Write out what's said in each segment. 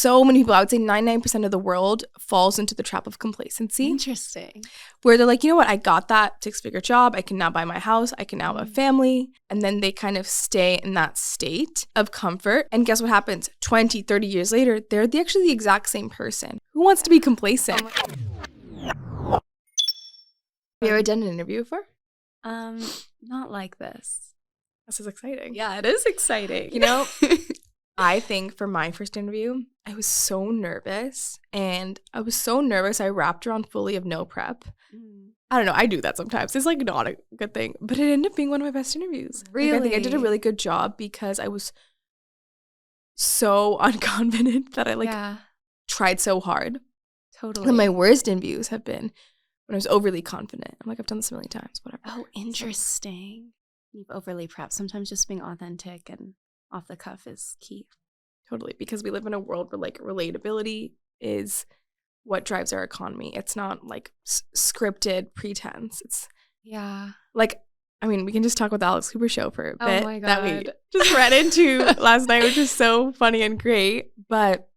so many people, I would say 99% of the world falls into the trap of complacency. Interesting. Where they're like, you know what, I got that 6-figure job. I can now buy my house. I can now have a family. And then they kind of stay in that state of comfort. And guess what happens? 20, 30 years later, they're actually the exact same person. Who wants to be complacent? Have you ever done an interview before? Not like this. This is exciting. Yeah, it is exciting. You know, I think for my first interview, I was so nervous. And I was so nervous, I wrapped around fully of no prep. I don't know. I do that sometimes. It's like not a good thing. But it ended up being one of my best interviews. Really? Like, I think I did a really good job because I was so unconfident that I tried so hard. Totally. And my worst interviews have been when I was overly confident. I'm like, I've done this a million times, whatever. Oh, interesting. You've overly prepped. Sometimes just being authentic and off the cuff is key. Totally. Because we live in a world where like relatability is what drives our economy. It's not like scripted pretense. It's like, I mean, we can just talk about the Alex Cooper show for a bit. Oh my God. That we just ran into last night, which is so funny and great. But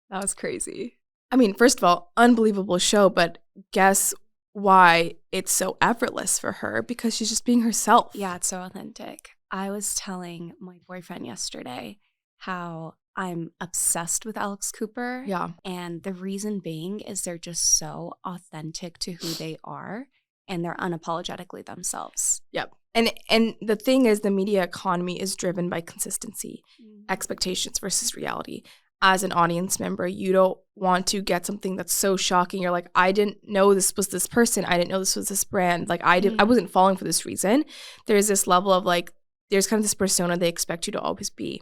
That was crazy. I mean, first of all, unbelievable show, but guess why it's so effortless for her? Because she's just being herself. Yeah, it's so authentic. I was telling my boyfriend yesterday how I'm obsessed with Alex Cooper. Yeah. And the reason being is they're just so authentic to who they are and they're unapologetically themselves. Yep. And the thing is, the media economy is driven by consistency, expectations versus reality. As an audience member, you don't want to get something that's so shocking. You're like, I didn't know this was this person. I didn't know this was this brand. Like I wasn't falling for this reason. There's this level of like, there's kind of this persona they expect you to always be.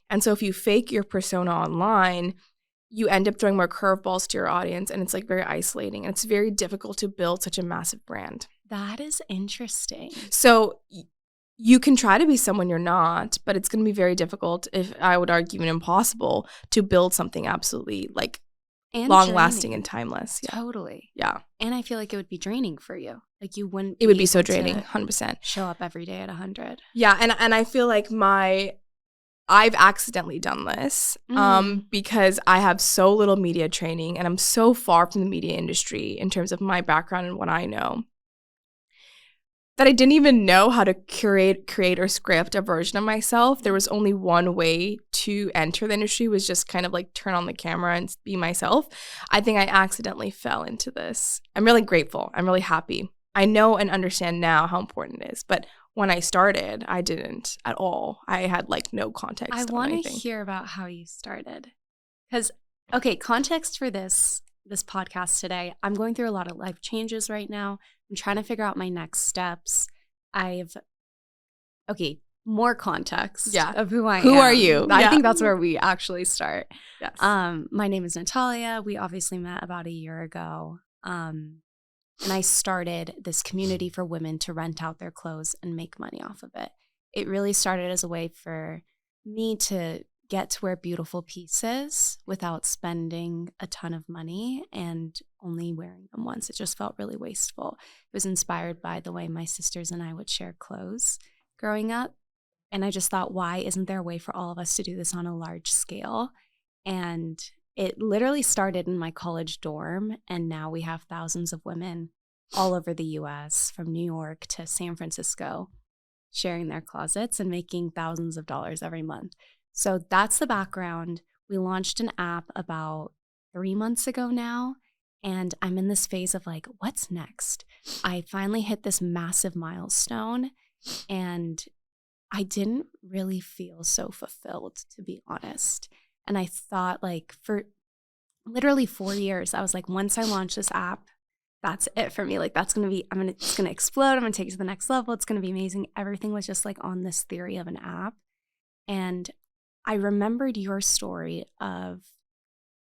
And so if you fake your persona online, you end up throwing more curveballs to your audience, and it's like very isolating. And it's very difficult to build such a massive brand. That is interesting. So you can try to be someone you're not, but it's going to be very difficult, if I would argue even impossible, to build something absolutely like long-lasting and timeless. Yeah. Totally. Yeah. And I feel like it would be draining for you. Like you wouldn't. It would be so draining, 100%. Show up every day at 100. Yeah, and I feel like I've accidentally done this because I have so little media training and I'm so far from the media industry in terms of my background and what I know, that I didn't even know how to create or script a version of myself. There was only one way to enter the industry, was just kind of like turn on the camera and be myself. I think I accidentally fell into this. I'm really grateful. I'm really happy. I know and understand now how important it is. But when I started, I didn't at all. I had like no context. I want to hear about how you started. Because, okay, context for this podcast today, I'm going through a lot of life changes right now. I'm trying to figure out my next steps. More context of who I am. Who are you? I think that's where we actually start. Yes. My name is Natalia. We obviously met about a year ago. And I started this community for women to rent out their clothes and make money off of it. It really started as a way for me to get to wear beautiful pieces without spending a ton of money and only wearing them once. It just felt really wasteful. It was inspired by the way my sisters and I would share clothes growing up. And I just thought, why isn't there a way for all of us to do this on a large scale? And it literally started in my college dorm, and now we have thousands of women all over the U.S., from New York to San Francisco, sharing their closets and making thousands of dollars every month. So that's the background. We launched an app about 3 months ago now, and I'm in this phase of like, what's next? I finally hit this massive milestone, and I didn't really feel so fulfilled, to be honest. And I thought, like, for literally 4 years, I was like, once I launch this app, that's it for me. Like, it's going to explode. I'm going to take it to the next level. It's going to be amazing. Everything was just like on this theory of an app. And I remembered your story of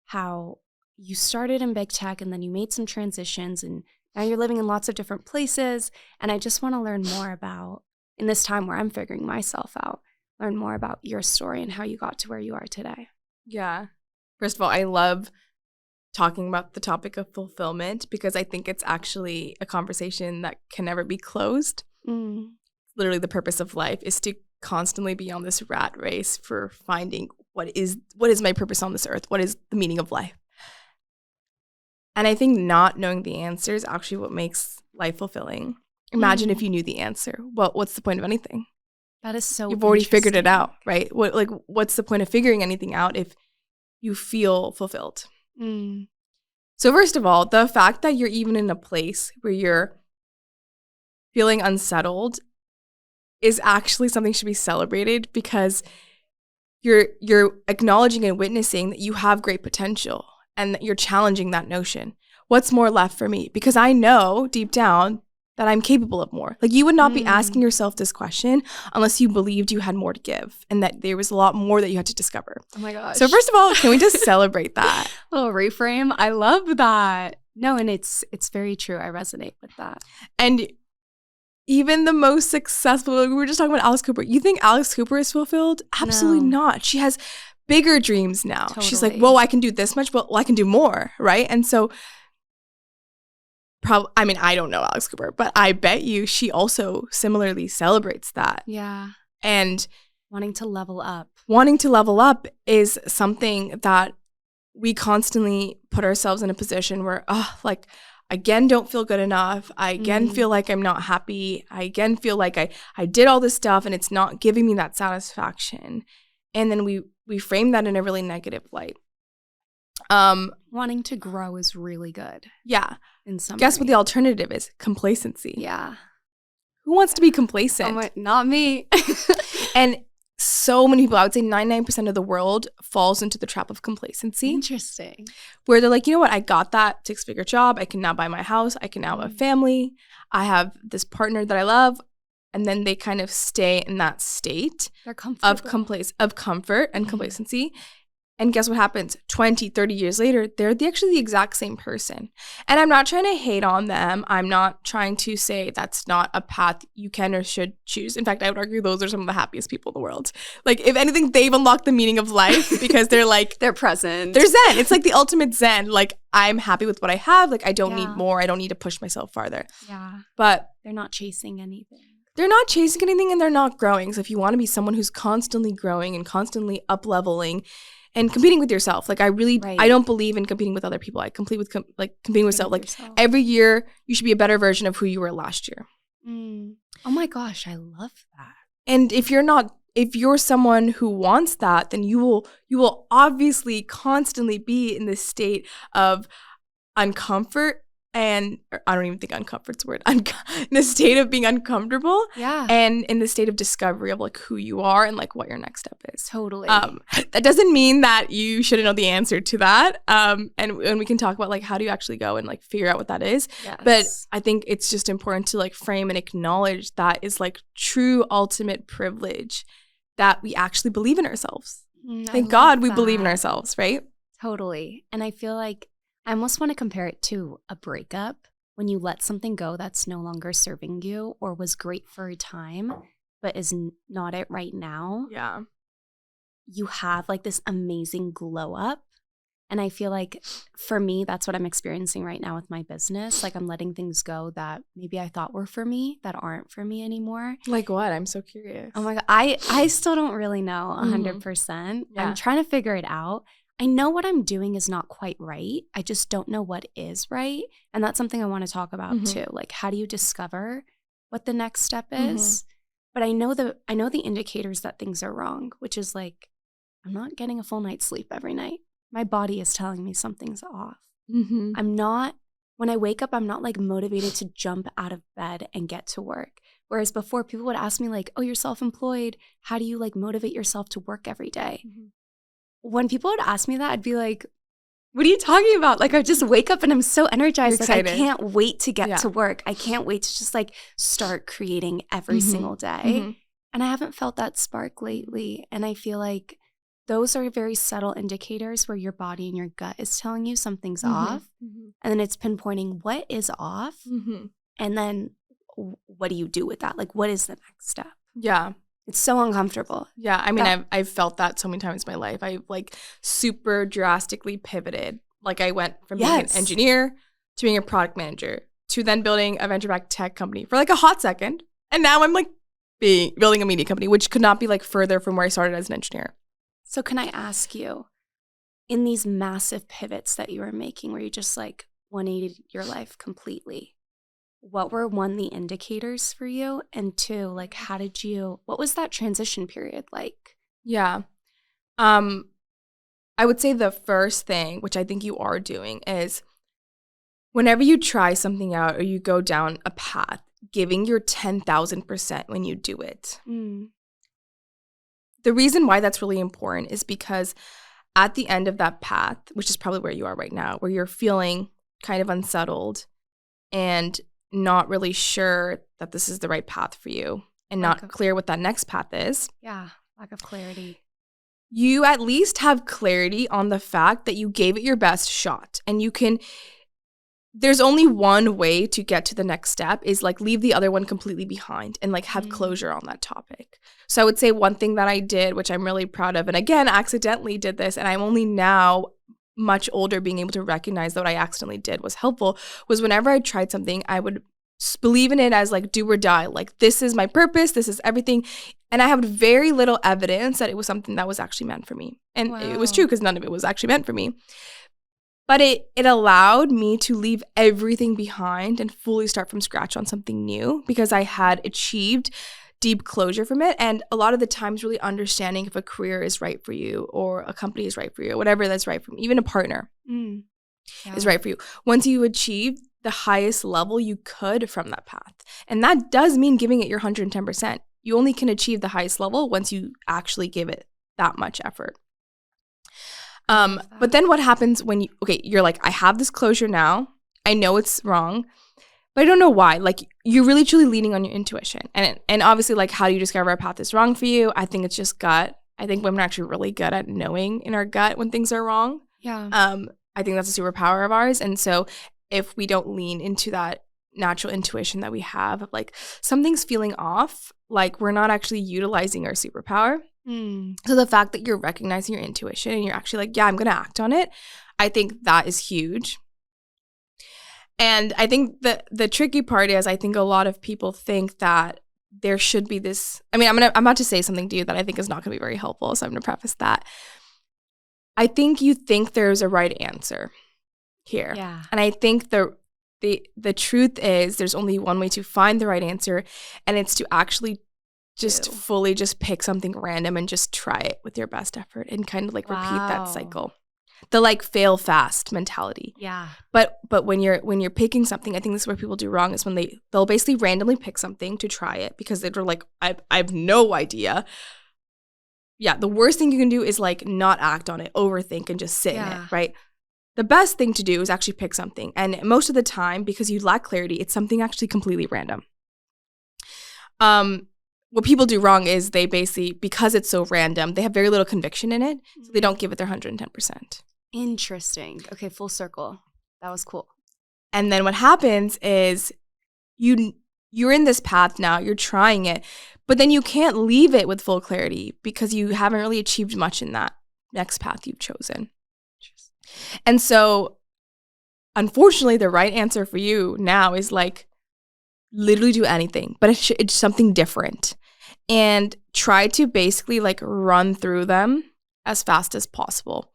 how you started in big tech and then you made some transitions and now you're living in lots of different places. And I just want to learn more about, in this time where I'm figuring myself out, learn more about your story and how you got to where you are today. Yeah. First of all, I love talking about the topic of fulfillment because I think it's actually a conversation that can never be closed. Literally the purpose of life is to constantly be on this rat race for finding what is my purpose on this earth? What is the meaning of life? And I think not knowing the answer is actually what makes life fulfilling. Imagine if you knew the answer. Well, what's the point of anything? That is so You've already figured it out, right? What's the point of figuring anything out if you feel fulfilled? So first of all, the fact that you're even in a place where you're feeling unsettled is actually something that should be celebrated, because you're acknowledging and witnessing that you have great potential and that you're challenging that notion. What's more left for me? Because I know deep down that I'm capable of more. Like, you would not be asking yourself this question unless you believed you had more to give and that there was a lot more that you had to discover. Oh my gosh. So first of all, can we just celebrate that? Little reframe. I love that. No, and it's very true. I resonate with that. And even the most successful, we were just talking about Alice Cooper. You think Alice Cooper is fulfilled? Absolutely not. She has bigger dreams now. Totally. She's like, whoa, I can do this much, but I can do more, right? And so I don't know Alex Cooper, but I bet you she also similarly celebrates that. Yeah. And wanting to level up. Wanting to level up is something that we constantly put ourselves in a position where, I again don't feel good enough. I again feel like I'm not happy. I again feel like I did all this stuff and it's not giving me that satisfaction. And then we frame that in a really negative light. Wanting to grow is really good. Yeah. In some Guess what the alternative is? Complacency. Yeah. Who wants to be complacent? Not me. And so many people, I would say 99% of the world falls into the trap of complacency. Interesting. Where they're like, you know what? I got that 6-figure job. I can now buy my house. I can now have a family. I have this partner that I love. And then they kind of stay in that state of comfort and complacency. And guess what happens? 20, 30 years later, they're actually the exact same person. And I'm not trying to hate on them. I'm not trying to say that's not a path you can or should choose. In fact, I would argue those are some of the happiest people in the world. Like, if anything, they've unlocked the meaning of life because they're like... they're present. They're zen. It's like the ultimate zen. Like, I'm happy with what I have. Like, I don't need more. I don't need to push myself farther. Yeah. But... they're not chasing anything. They're not chasing anything and they're not growing. So if you want to be someone who's constantly growing and constantly up-leveling and competing with yourself. Like, I don't believe in competing with other people. I compete with competing with self. Like, every year you should be a better version of who you were last year. Oh my gosh, I love that. And if you're someone who wants that, then you will obviously constantly be in this state of uncomfort. And I don't even think uncomfort's a word. In the state of being uncomfortable. Yeah. And in the state of discovery of like who you are and like what your next step is. Totally. That doesn't mean that you shouldn't know the answer to that. And we can talk about like how do you actually go and like figure out what that is. Yes. But I think it's just important to like frame and acknowledge that is like true ultimate privilege that we actually believe in ourselves. Thank God we believe in ourselves, right? Totally. And I feel like I almost want to compare it to a breakup when you let something go that's no longer serving you or was great for a time, but is not it right now. Yeah. You have like this amazing glow up. And I feel like for me, that's what I'm experiencing right now with my business. Like, I'm letting things go that maybe I thought were for me that aren't for me anymore. Like what? I'm so curious. Oh my God. I still don't really know 100%. Yeah. I'm trying to figure it out. I know what I'm doing is not quite right. I just don't know what is right. And that's something I want to talk about too. Like, how do you discover what the next step is? But I know the indicators that things are wrong, which is like, I'm not getting a full night's sleep every night. My body is telling me something's off. When I wake up, I'm not like motivated to jump out of bed and get to work. Whereas before, people would ask me like, oh, you're self-employed. How do you like motivate yourself to work every day? When people would ask me that, I'd be like, what are you talking about? Like, I just wake up and I'm so energized. Like, I can't wait to get to work. I can't wait to just like start creating every single day. And I haven't felt that spark lately. And I feel like those are very subtle indicators where your body and your gut is telling you something's off. And then it's pinpointing what is off. And then what do you do with that? Like, what is the next step? Yeah. It's so uncomfortable. Yeah, I mean, I've felt that so many times in my life. I've like super drastically pivoted. Like, I went from being an engineer to being a product manager to then building a venture-backed tech company for like a hot second. And now I'm like building a media company, which could not be like further from where I started as an engineer. So can I ask you, in these massive pivots that you were making where you just like 180'd your life completely, what were one, the indicators for you? And two, like what was that transition period like? Yeah. I would say the first thing, which I think you are doing, is whenever you try something out or you go down a path, giving your 10,000% when you do it. The reason why that's really important is because at the end of that path, which is probably where you are right now, where you're feeling kind of unsettled and not really sure that this is the right path for you and not clear what that next path is. Yeah, lack of clarity. You at least have clarity on the fact that you gave it your best shot, and there's only one way to get to the next step is like leave the other one completely behind and like have closure on that topic. So I would say one thing that I did, which I'm really proud of, and again, accidentally did this, and I'm only now much older being able to recognize that what I accidentally did was helpful, was whenever I tried something, I would believe in it as like do or die. Like, this is my purpose, this is everything. And I had very little evidence that it was something that was actually meant for me. And it was true, because none of it was actually meant for me. But it allowed me to leave everything behind and fully start from scratch on something new, because I had achieved deep closure from it. And a lot of the times really understanding if a career is right for you or a company is right for you, whatever that's right for me, even a partner is right for you. Once you achieve the highest level you could from that path. And that does mean giving it your 110%. You only can achieve the highest level once you actually give it that much effort. But then what happens when you're like, I have this closure now. I know it's wrong, but I don't know why. Like, you're really truly leaning on your intuition. And obviously, like, how do you discover a path is wrong for you? I think it's just gut. I think women are actually really good at knowing in our gut when things are wrong. Yeah. I think that's a superpower of ours. And so if we don't lean into that natural intuition that we have of like, something's feeling off, like we're not actually utilizing our superpower. So the fact that you're recognizing your intuition and you're actually like, yeah, I'm going to act on it, I think that is huge. And I think the tricky part is, I think a lot of people think that there should be this, I mean, I'm about to say something to you that I think is not going to be very helpful, so I'm going to preface that. I think you think there's a right answer here. Yeah. And I think the truth is there's only one way to find the right answer, and it's to actually just fully just pick something random and just try it with your best effort and kind of like repeat that cycle. The like fail fast mentality. Yeah. But when you're picking something, I think this is where people do wrong, is when they'll basically randomly pick something to try it because they're like, I have no idea. Yeah, the worst thing you can do is like not act on it, overthink, and just sit in it, right? The best thing to do is actually pick something. And most of the time, because you lack clarity, it's something actually completely random. What people do wrong is they basically, because it's so random, they have very little conviction in it, so they don't give it their 110%. Interesting. Okay, full circle. That was cool. And then what happens is you're in this path now, you're trying it, but then you can't leave it with full clarity because you haven't really achieved much in that next path you've chosen. And so, unfortunately, the right answer for you now is like, literally do anything, but it's something different. And try to basically like run through them as fast as possible.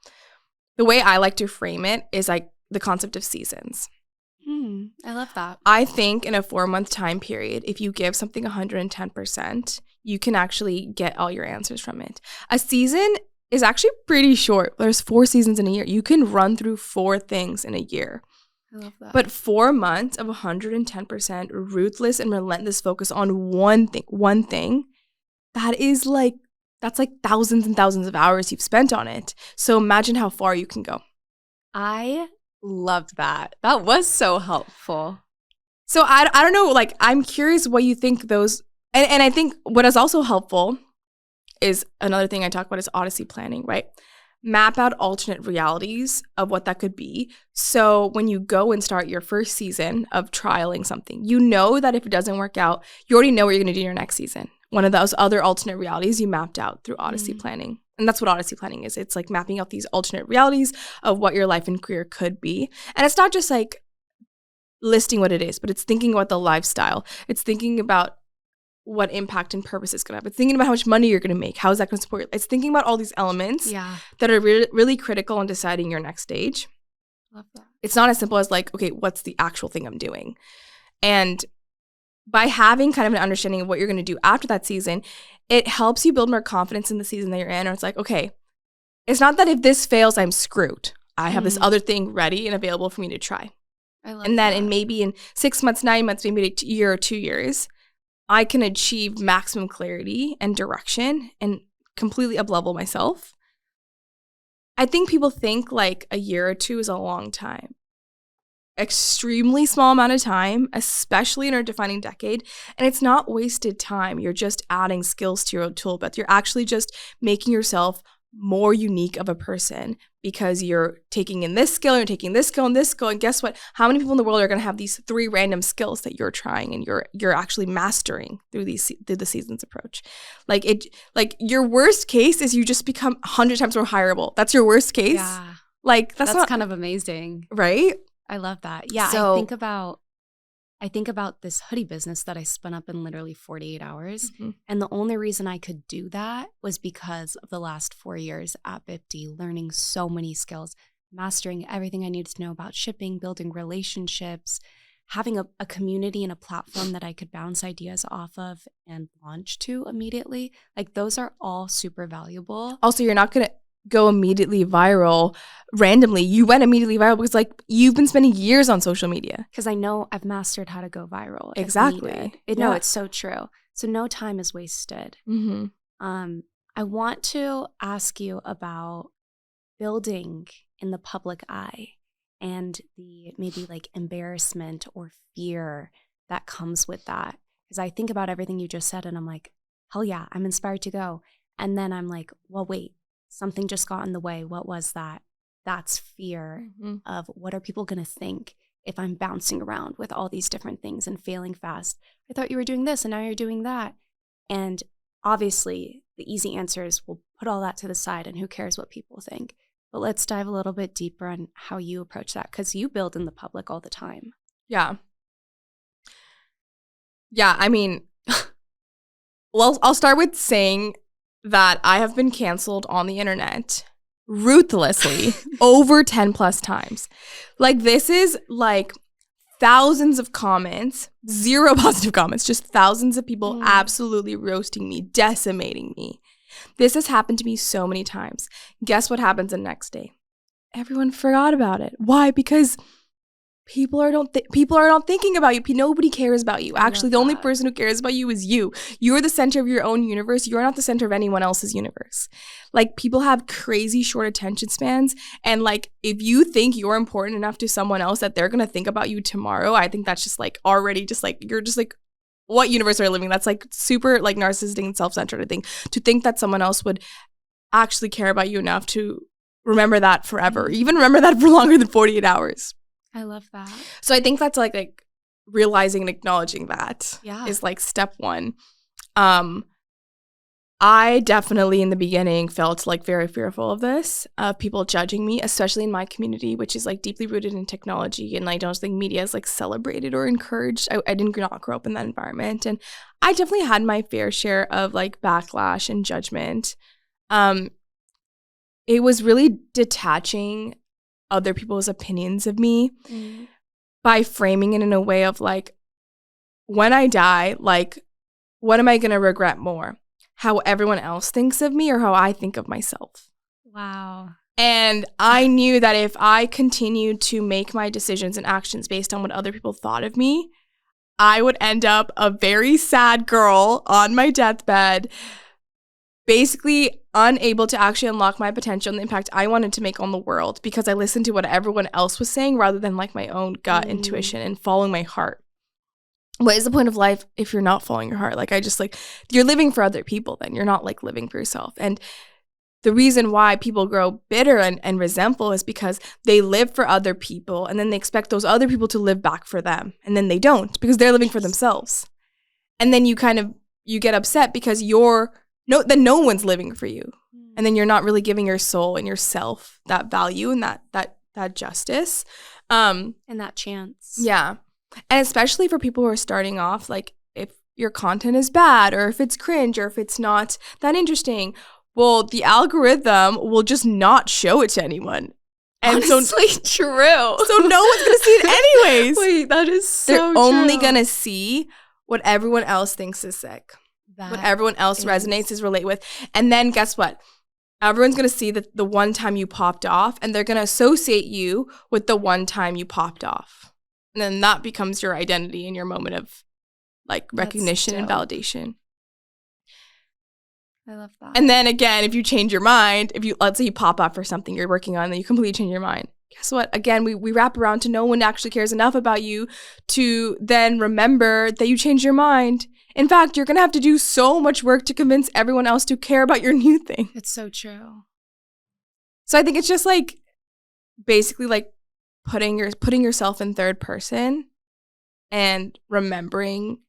The way I like to frame it is like the concept of seasons. I love that. I think in a 4-month time period, if you give something 110%, you can actually get all your answers from it. A season is actually pretty short. There's 4 seasons in a year. You can run through 4 things in a year. I love that. But 4 months of 110% ruthless and relentless focus on one thing, that's like thousands and thousands of hours you've spent on it. So imagine how far you can go. I loved that. That was so helpful. So I don't know, like, I'm curious what you think those, and I think what is also helpful is another thing I talk about is Odyssey planning, right? Map out alternate realities of what that could be. So when you go and start your first season of trialing something, you know that if it doesn't work out, you already know what you're going to do in your next season. One of those other alternate realities you mapped out through Odyssey planning. And that's what Odyssey planning is. It's like mapping out these alternate realities of what your life and career could be. And it's not just like listing what it is, but it's thinking about the lifestyle. It's thinking about what impact and purpose it's going to have. It's thinking about how much money you're going to make. How is that going to support you? It's thinking about all these elements that are really critical in deciding your next stage. Love that. It's not as simple as like, okay, what's the actual thing I'm doing? And by having kind of an understanding of what you're going to do after that season, it helps you build more confidence in the season that you're in. Or it's like, okay, it's not that if this fails, I'm screwed. I have this other thing ready and available for me to try. I love and that. then maybe in 6 months, 9 months, maybe a year or 2 years, I can achieve maximum clarity and direction and completely up-level myself. I think people think like a year or 2 is a long time. Extremely small amount of time, especially in our defining decade. And it's not wasted time. You're just adding skills to your tool belt. You're actually just making yourself more unique of a person because you're taking in this skill, you're taking this skill and this skill. And guess what? How many people in the world are going to have these 3 random skills that you're trying and you're actually mastering through the seasons approach? Like your worst case is you just become 100 times more hireable. That's your worst case. Yeah. Like that's not kind of amazing. Right? I love that. Yeah. So, I think about this hoodie business that I spun up in literally 48 hours. Mm-hmm. And the only reason I could do that was because of the last 4 years at Bipty, learning so many skills, mastering everything I needed to know about shipping, building relationships, having a community and a platform that I could bounce ideas off of and launch to immediately. Like those are all super valuable. Also, you're not going to go immediately viral randomly. You went immediately viral because like you've been spending years on social media. Because I know I've mastered how to go viral. Exactly. No, it's so true. So no time is wasted. Mm-hmm. I want to ask you about building in the public eye and the maybe like embarrassment or fear that comes with that. Because I think about everything you just said and I'm like, hell yeah, I'm inspired to go. And then I'm like, well, wait. Something just got in the way. What was that? That's fear of what are people going to think if I'm bouncing around with all these different things and failing fast. I thought you were doing this and now you're doing that. And obviously the easy answer is we'll put all that to the side and who cares what people think. But let's dive a little bit deeper on how you approach that because you build in the public all the time. Yeah. Yeah, I mean, well, I'll start with saying that I have been canceled on the internet ruthlessly over 10 plus times. Like this is like thousands of comments, 0 positive comments, just thousands of people absolutely roasting me, decimating me. This has happened to me so many times. Guess what happens the next day? Everyone forgot about it. Why? Because people are not thinking about you. Nobody cares about you. Actually, the only person who cares about you is you. You're the center of your own universe. You're not the center of anyone else's universe. Like people have crazy short attention spans. And like if you think you're important enough to someone else that they're going to think about you tomorrow, I think that's just like already just like, you're just like, what universe are you living? That's like super like narcissistic and self-centered, I think. To think that someone else would actually care about you enough to remember that forever. Even remember that for longer than 48 hours. I love that. So I think that's like realizing and acknowledging that is like step 1. I definitely in the beginning felt like very fearful of this, of people judging me, especially in my community, which is like deeply rooted in technology. And I don't think media is like celebrated or encouraged. I did not grow up in that environment. And I definitely had my fair share of like backlash and judgment. It was really detaching other people's opinions of me by framing it in a way of like, when I die, like, what am I going to regret more? How everyone else thinks of me or how I think of myself? Wow. And I knew that if I continued to make my decisions and actions based on what other people thought of me, I would end up a very sad girl on my deathbed, basically unable to actually unlock my potential and the impact I wanted to make on the world because I listened to what everyone else was saying rather than like my own gut intuition and following my heart. What is the point of life if you're not following your heart? Like I just like, you're living for other people then. You're not like living for yourself. And the reason why people grow bitter and resentful is because they live for other people and then they expect those other people to live back for them. And then they don't because they're living for themselves. And then you get upset because no one's living for you. And then you're not really giving your soul and yourself that value and that justice. And that chance. Yeah. And especially for people who are starting off, like your content is bad or if it's cringe or if it's not that interesting, well, the algorithm will just not show it to anyone. And honestly, true. So no one's going to see it anyways. Wait, that is so They're true. only going to see what everyone else thinks is sick. What everyone else resonates is relate with. And then guess what? Everyone's going to see the one time you popped off, and they're going to associate you with the one time you popped off. And then that becomes your identity and your moment of like recognition and validation. I love that. And then again, if you change your mind, let's say you pop up for something you're working on, and then you completely change your mind. Guess what? Again, we wrap around to no one actually cares enough about you to then remember that you changed your mind. In fact, you're going to have to do so much work to convince everyone else to care about your new thing. It's so true. So I think it's just like basically like putting yourself in third person and remembering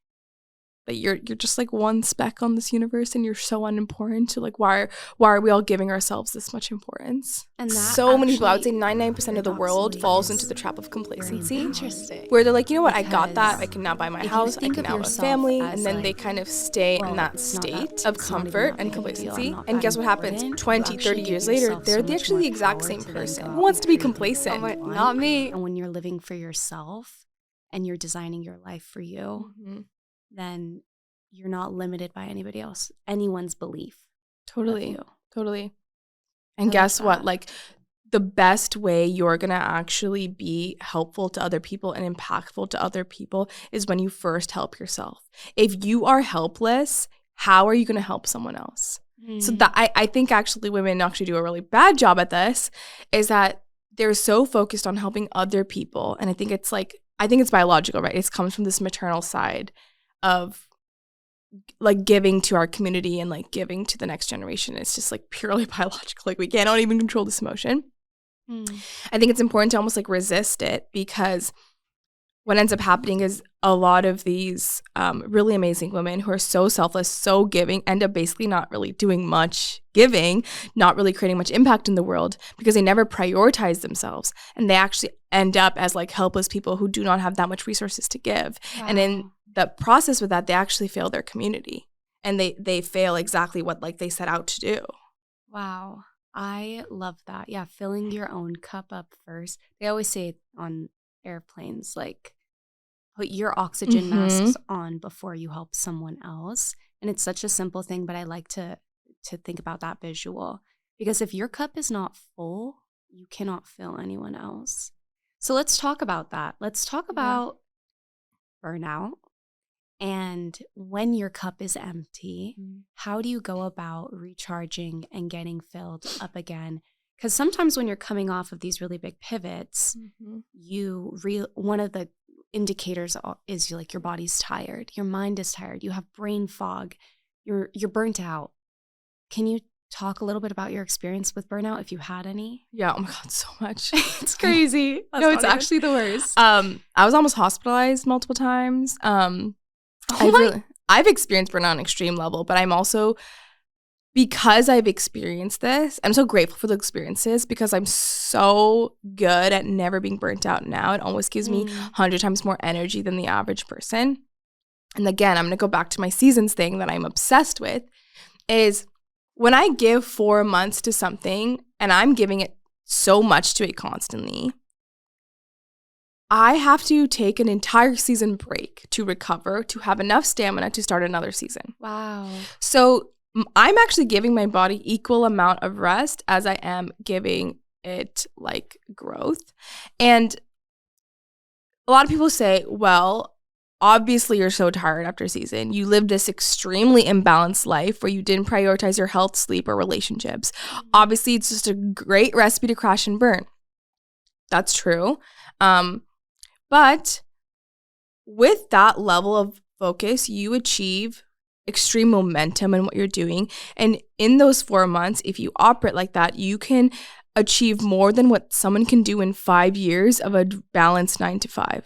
that you're just like one speck on this universe and you're so unimportant. So like why are we all giving ourselves this much importance? And so many people, I would say 99% of the world falls into the trap of complacency. Interesting. Where they're like, you know what, I got that. I can now buy my house. I can now have a family. And then they kind of stay in that state of comfort and complacency. And guess what happens? 20, 30 years later, they're actually the exact same person who wants to be complacent. Not me. And when you're living for yourself and you're designing your life for you, then you're not limited by anyone's belief. Totally. And guess what? Like the best way you're going to actually be helpful to other people and impactful to other people is when you first help yourself. If you are helpless, how are you going to help someone else? So that I think actually women actually do a really bad job at this, is that they're so focused on helping other people. And I think it's biological, right? It comes from this maternal side of like giving to our community and like giving to the next generation. It's just like purely biological. Like we cannot even control this emotion. I think it's important to almost like resist it, because what ends up happening is a lot of these really amazing women who are so selfless, so giving, end up basically not really doing much giving, not really creating much impact in the world, because they never prioritize themselves. And they actually end up as like helpless people who do not have that much resources to give. Wow. And in the process with that, they actually fail their community, and they fail exactly what like they set out to do. Wow. I love that. Yeah. Filling your own cup up first. They always say on airplanes, like, put your oxygen masks on before you help someone else. And it's such a simple thing, but I like to think about that visual, because if your cup is not full, you cannot fill anyone else. So let's talk about that. Let's talk about burnout. And when your cup is empty, how do you go about recharging and getting filled up again? Because sometimes when you're coming off of these really big pivots, one of the indicators is like your body's tired, your mind is tired, you have brain fog, you're burnt out. Can you talk a little bit about your experience with burnout, if you had any? Yeah, oh my God, so much. It's crazy. No, it's actually the worst. I was almost hospitalized multiple times. I've experienced burnout on an extreme level, but I'm also, because I've experienced this, I'm so grateful for the experiences, because I'm so good at never being burnt out now. It almost gives me 100 times more energy than the average person. And again, I'm going to go back to my seasons thing that I'm obsessed with, is when I give 4 months to something and I'm giving it so much to it constantly, I have to take an entire season break to recover, to have enough stamina to start another season. Wow. So I'm actually giving my body equal amount of rest as I am giving it like growth. And a lot of people say, well, obviously you're so tired after a season. You lived this extremely imbalanced life where you didn't prioritize your health, sleep, or relationships. Obviously, it's just a great recipe to crash and burn. That's true. But with that level of focus, you achieve extreme momentum in what you're doing. And in those 4 months, if you operate like that, you can achieve more than what someone can do in 5 years of a balanced 9 to 5.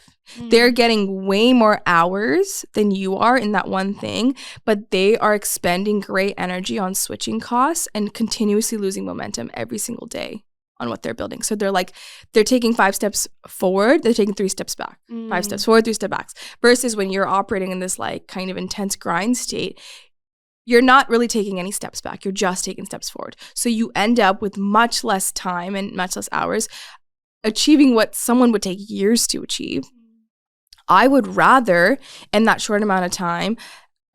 They're getting way more hours than you are in that one thing, but they are expending great energy on switching costs and continuously losing momentum every single day on what they're building. So they're taking 5 steps forward, they're taking 3 steps back. 5 steps forward, 3 steps back. Versus when you're operating in this like kind of intense grind state, you're not really taking any steps back. You're just taking steps forward. So you end up with much less time and much less hours achieving what someone would take years to achieve. I would rather, in that short amount of time,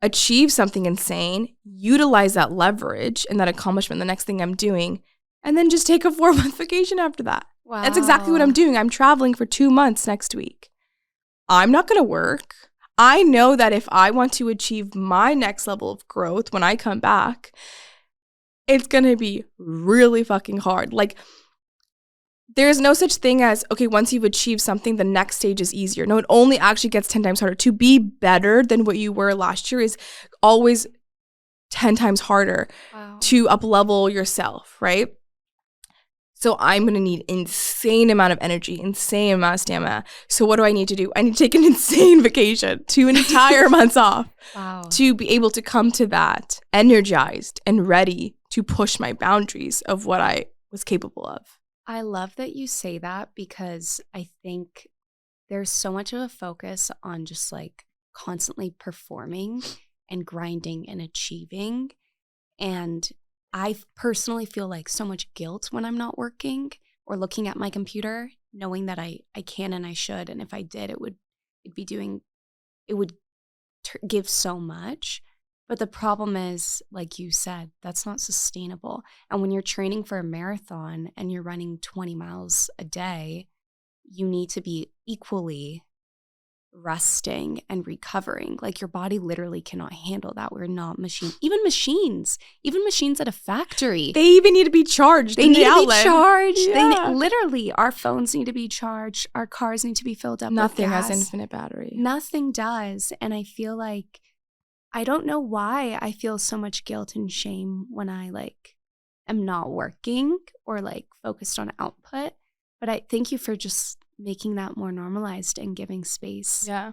achieve something insane, utilize that leverage and that accomplishment, the next thing I'm doing, and then just take a 4-month vacation after that. Wow. That's exactly what I'm doing. I'm traveling for 2 months next week. I'm not going to work. I know that if I want to achieve my next level of growth when I come back, it's going to be really fucking hard. Like, there's no such thing as, okay, once you've achieved something, the next stage is easier. No, it only actually gets 10 times harder. To be better than what you were last year is always 10 times harder to up-level yourself, right? So I'm going to need insane amount of energy, insane amount of stamina. So what do I need to do? I need to take an insane vacation, 2 entire months off to be able to come to that energized and ready to push my boundaries of what I was capable of. I love that you say that because I think there's so much of a focus on just like constantly performing and grinding and achieving. And I personally feel like so much guilt when I'm not working or looking at my computer, knowing that I can and I should. And if I did, it would give so much. But the problem is, like you said, that's not sustainable. And when you're training for a marathon and you're running 20 miles a day, you need to be equally resting and recovering. Like your body literally cannot handle that. We're not machines. Even machines at a factory. They even need to be charged. They need to be charged. Yeah. Literally, our phones need to be charged. Our cars need to be filled up Nothing with gas. has infinite battery. Nothing does. And I feel like, I don't know why I feel so much guilt and shame when I like am not working or like focused on output. But I thank you for just making that more normalized and giving space. Yeah.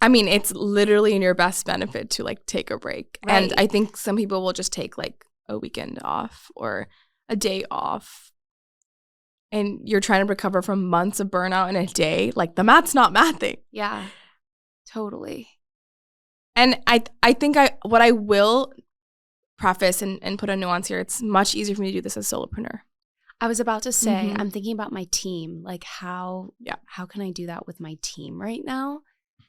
I mean, it's literally in your best benefit to like take a break. Right. And I think some people will just take like a weekend off or a day off. And you're trying to recover from months of burnout in a day. Like the math's not mathing. Yeah, totally. And I think what I will preface and put a nuance here, it's much easier for me to do this as a solopreneur. I was about to say, I'm thinking about my team. Like how can I do that with my team right now?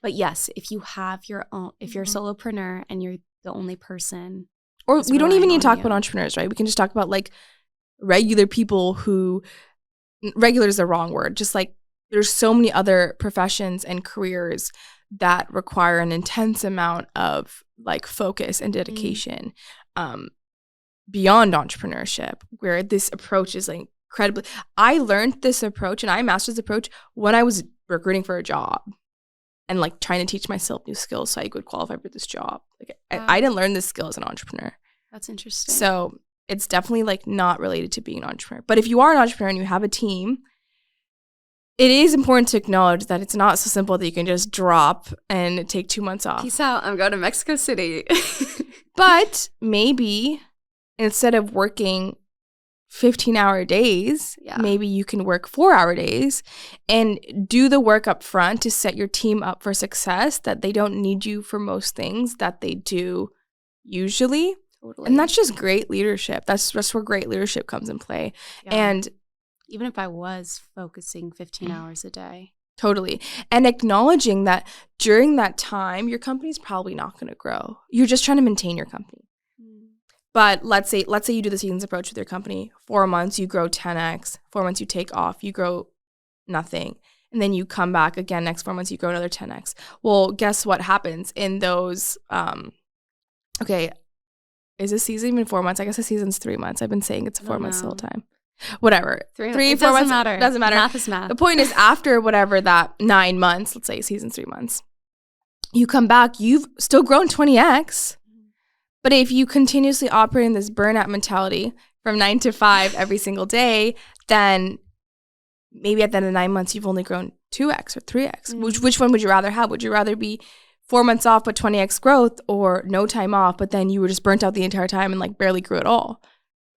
But yes, if you have your own, if you're a solopreneur and you're the only person. Or we don't even need to talk about entrepreneurs, right? We can just talk about like regular people who, regular is the wrong word. Just like there's so many other professions and careers that require an intense amount of like focus and dedication beyond entrepreneurship, where this approach is like incredibly. I learned this approach and I mastered this approach when I was recruiting for a job and like trying to teach myself new skills so I could qualify for this job. Like I didn't learn this skill as an entrepreneur. That's interesting. So it's definitely like not related to being an entrepreneur. But if you are an entrepreneur and you have a team, it is important to acknowledge that it's not so simple that you can just drop and take 2 months off. Peace out. I'm going to Mexico City. But maybe instead of working 15-hour days, maybe you can work 4-hour days and do the work up front to set your team up for success, that they don't need you for most things that they do usually. Totally. And that's just great leadership. That's where great leadership comes in play. Yeah. And even if I was focusing 15 hours a day. Totally. And acknowledging that during that time, your company's probably not going to grow. You're just trying to maintain your company. But let's say you do the seasons approach with your company. 4 months, you grow 10x. 4 months, you take off. You grow nothing. And then you come back again next 4 months, you grow another 10x. Well, guess what happens in those, okay, is this season even 4 months? I guess the season's 3 months. I've been saying it's 4 months the whole time. Whatever. 3, 4 months. Doesn't matter. Math is math. The point is after whatever that 9 months, let's say season's 3 months, you come back, you've still grown 20x. But if you continuously operate in this burnout mentality from 9 to 5 every single day, then maybe at the end of 9 months, you've only grown 2x or 3x. Which one would you rather have? Would you rather be 4 months off but 20x growth, or no time off but then you were just burnt out the entire time and like barely grew at all?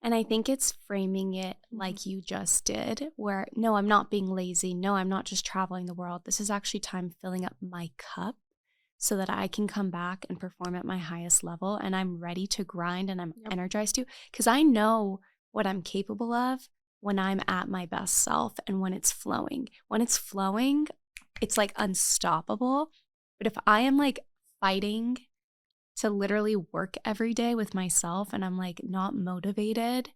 And I think it's framing it like you just did, where no, I'm not being lazy. No, I'm not just traveling the world. This is actually time filling up my cup so that I can come back and perform at my highest level. And I'm ready to grind and I'm energized to, because I know what I'm capable of when I'm at my best self and when it's flowing. When it's flowing, it's like unstoppable. But if I am like fighting to literally work every day with myself and I'm like not motivated,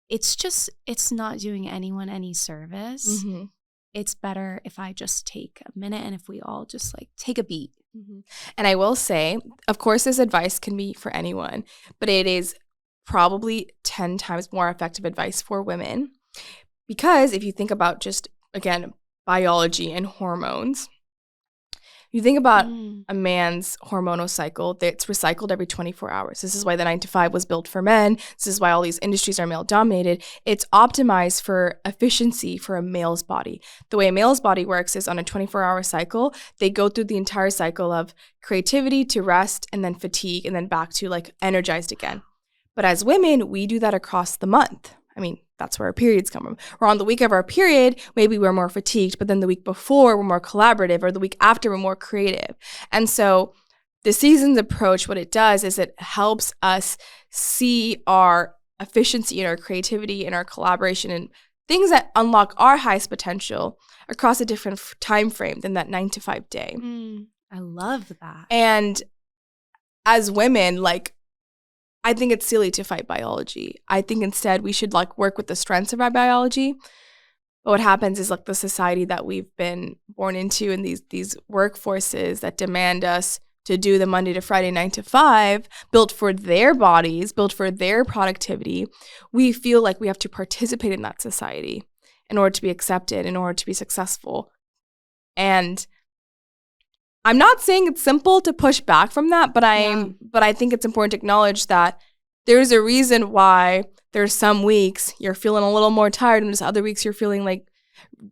it's not doing anyone any service. Mm-hmm. It's better if I just take a minute and if we all just like take a beat. Mm-hmm. And I will say, of course, this advice can be for anyone, but it is probably 10 times more effective advice for women. Because if you think about just, again, biology and hormones, you think about a man's hormonal cycle that's recycled every 24 hours. This is why the 9 to 5 was built for men. This is why all these industries are male dominated. It's optimized for efficiency for a male's body. The way a male's body works is on a 24-hour cycle, they go through the entire cycle of creativity to rest and then fatigue and then back to like energized again. But as women, we do that across the month. I mean, that's where our periods come from. Or on the week of our period, maybe we're more fatigued, but then the week before we're more collaborative, or the week after we're more creative. And so the seasons approach, what it does is it helps us see our efficiency and our creativity and our collaboration and things that unlock our highest potential across a different time frame than that 9 to 5 day. I love that. And as women, like, I think it's silly to fight biology. I think instead we should like work with the strengths of our biology. But what happens is like the society that we've been born into and these workforces that demand us to do the Monday to Friday 9 to 5, built for their bodies, built for their productivity, we feel like we have to participate in that society in order to be accepted, in order to be successful. And I'm not saying it's simple to push back from that, but I think it's important to acknowledge that there's a reason why there's some weeks you're feeling a little more tired and there's other weeks you're feeling like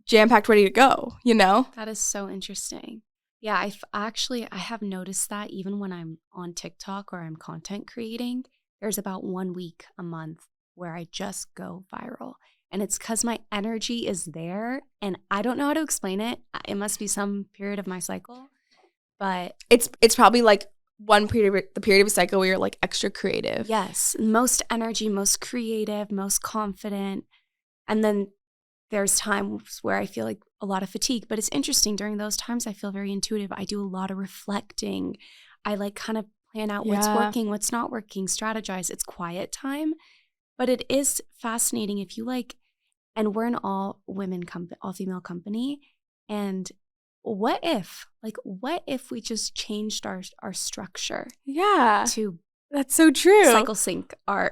jam-packed, ready to go, you know? That is so interesting. Yeah, I have noticed that even when I'm on TikTok or I'm content creating, there's about 1 week a month where I just go viral. And it's because my energy is there and I don't know how to explain it. It must be some period of my cycle. But it's probably like the period of a cycle where you're like extra creative. Yes, most energy, most creative, most confident. And then there's times where I feel like a lot of fatigue. But it's interesting, during those times I feel very intuitive. I do a lot of reflecting. I like kind of plan out what's working, what's not working, strategize. It's quiet time. But it is fascinating if you like, and we're an all female company, and what if we just changed our structure? Yeah. To that's so true. cycle sync our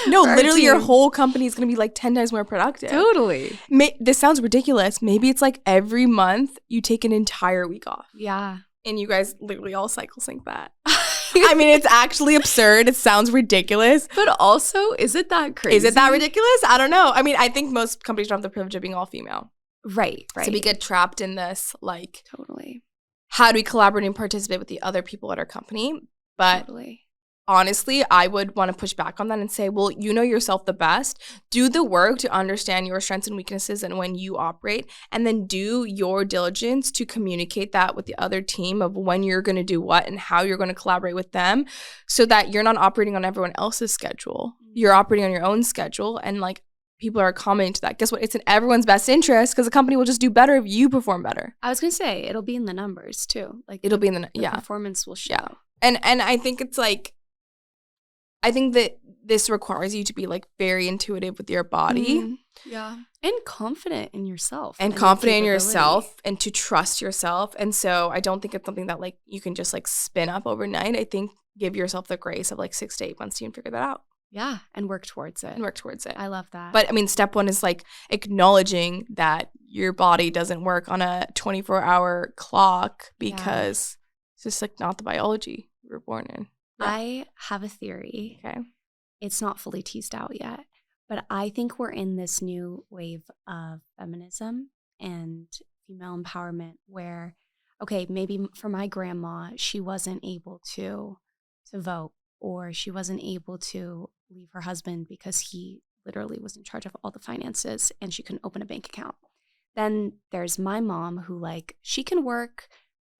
No, our literally team. your whole company is going to be like 10 times more productive. Totally. This sounds ridiculous. Maybe it's like every month you take an entire week off. Yeah. And you guys literally all cycle sync that. I mean, it's actually absurd. It sounds ridiculous. But also, is it that crazy? Is it that ridiculous? I don't know. I mean, I think most companies don't have the privilege of being all female. Right. So we get trapped in this, like, Totally. how do we collaborate and participate with the other people at our company? But Totally. honestly, I would want to push back on that and say, well, you know yourself the best. Do the work to understand your strengths and weaknesses and when you operate, and then do your diligence to communicate that with the other team of when you're going to do what and how you're going to collaborate with them, so that you're not operating on everyone else's schedule. You're operating on your own schedule, and like people are commenting to that. Guess what? It's in everyone's best interest because the company will just do better if you perform better. I was going to say, it'll be in the numbers too. Like it'll be in the performance will show. Yeah. And I think it's like, I think that this requires you to be like very intuitive with your body. Mm-hmm. Yeah. And confident in yourself. And confident in yourself and to trust yourself. And so I don't think it's something that like you can just like spin up overnight. I think give yourself the grace of like 6 to 8 months to even figure that out. Yeah. And work towards it. I love that. But I mean, step 1 is like acknowledging that your body doesn't work on a 24-hour clock because it's just like not the biology we were born in. Yeah. I have a theory. Okay. It's not fully teased out yet, but I think we're in this new wave of feminism and female empowerment where, okay, maybe for my grandma, she wasn't able to vote, or she wasn't able to leave her husband because he literally was in charge of all the finances and she couldn't open a bank account. Then there's my mom who like, she can work,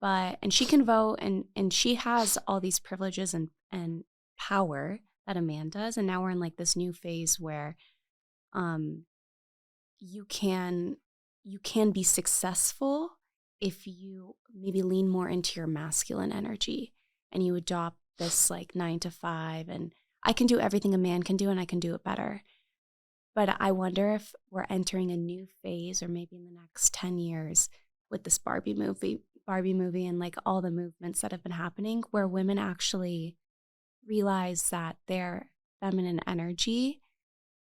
and she can vote and she has all these privileges and power that a man does. And now we're in like this new phase where you can be successful if you maybe lean more into your masculine energy and you adopt this like 9 to 5 and I can do everything a man can do and I can do it better. But I wonder if we're entering a new phase or maybe in the next 10 years with this Barbie movie and like all the movements that have been happening where women actually realize that their feminine energy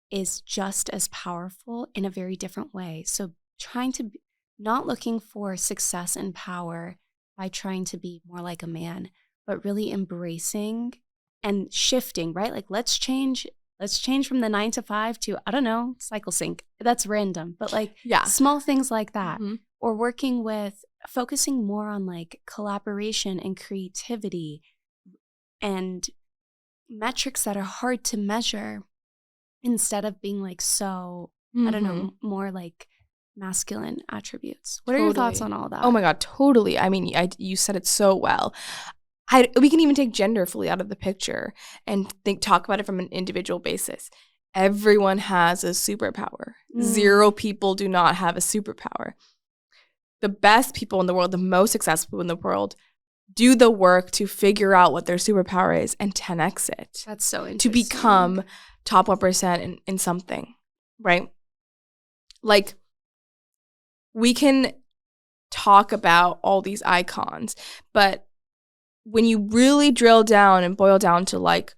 is just as powerful in a very different way. So trying to not looking for success and power by trying to be more like a man, but really embracing and shifting, right? Like let's change from the 9 to 5 to, I don't know, cycle sync. That's random, but like small things like that. Mm-hmm. Or focusing more on like collaboration and creativity and metrics that are hard to measure instead of being like so, I don't know, more like masculine attributes. What are your thoughts on all that? Oh my God, totally. I mean, you said it so well. We can even take gender fully out of the picture and talk about it from an individual basis. Everyone has a superpower. 0 people do not have a superpower. The best people in the world, the most successful in the world, do the work to figure out what their superpower is and 10x it. That's so interesting. To become top 1% in something, right? Like, we can talk about all these icons, but when you really drill down and boil down to like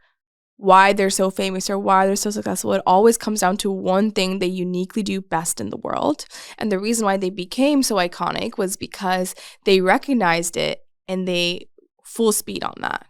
why they're so famous or why they're so successful, it always comes down to one thing they uniquely do best in the world. And the reason why they became so iconic was because they recognized it and they full speed on that.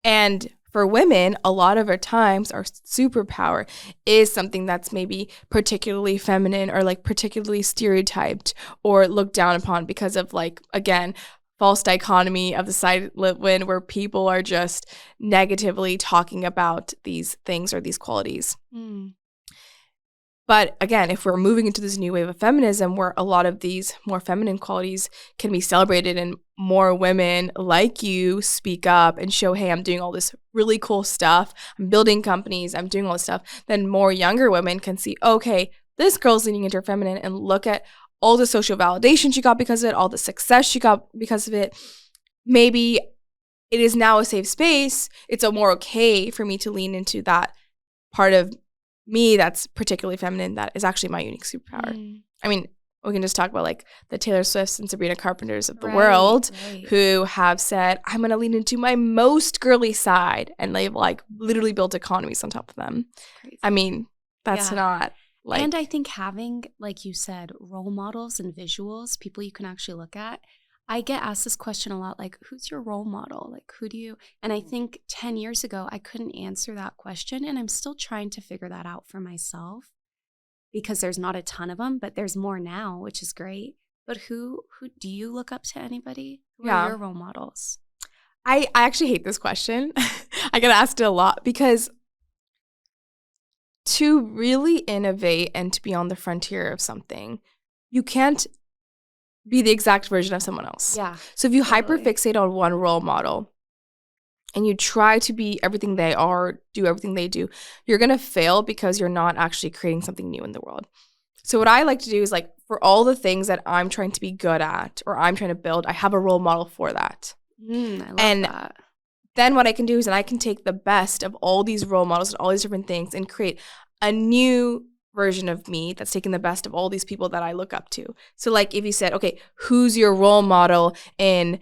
And for women, a lot of our times, our superpower is something that's maybe particularly feminine or like particularly stereotyped or looked down upon because of like, again, false dichotomy of the side when where people are just negatively talking about these things or these qualities. But again, if we're moving into this new wave of feminism where a lot of these more feminine qualities can be celebrated and more women like you speak up and show, hey, I'm doing all this really cool stuff, I'm building companies, I'm doing all this stuff, then more younger women can see, okay, this girl's leaning into her feminine and look at all the social validation she got because of it, all the success she got because of it. Maybe it is now a safe space. It's more okay for me to lean into that part of me that's particularly feminine that is actually my unique superpower. I mean, we can just talk about like the Taylor Swifts and Sabrina Carpenters of the world who have said, I'm going to lean into my most girly side. And they've like literally built economies on top of them. Crazy. I mean, that's not like. And I think having, like you said, role models and visuals, people you can actually look at. I get asked this question a lot, like, who's your role model? Like, who do you, and I think 10 years ago, I couldn't answer that question. And I'm still trying to figure that out for myself because there's not a ton of them, but there's more now, which is great. But who do you look up to? Anybody? Who are your role models? I actually hate this question. I get asked it a lot because to really innovate and to be on the frontier of something, you can't be the exact version of someone else. Yeah. So if you hyperfixate on one role model and you try to be everything they are, do everything they do, you're going to fail because you're not actually creating something new in the world. So what I like to do is like for all the things that I'm trying to be good at or I'm trying to build, I have a role model for that. I love that. Then what I can do is I can take the best of all these role models and all these different things and create a new version of me that's taking the best of all these people that I look up to. So like if you said, okay, who's your role model in,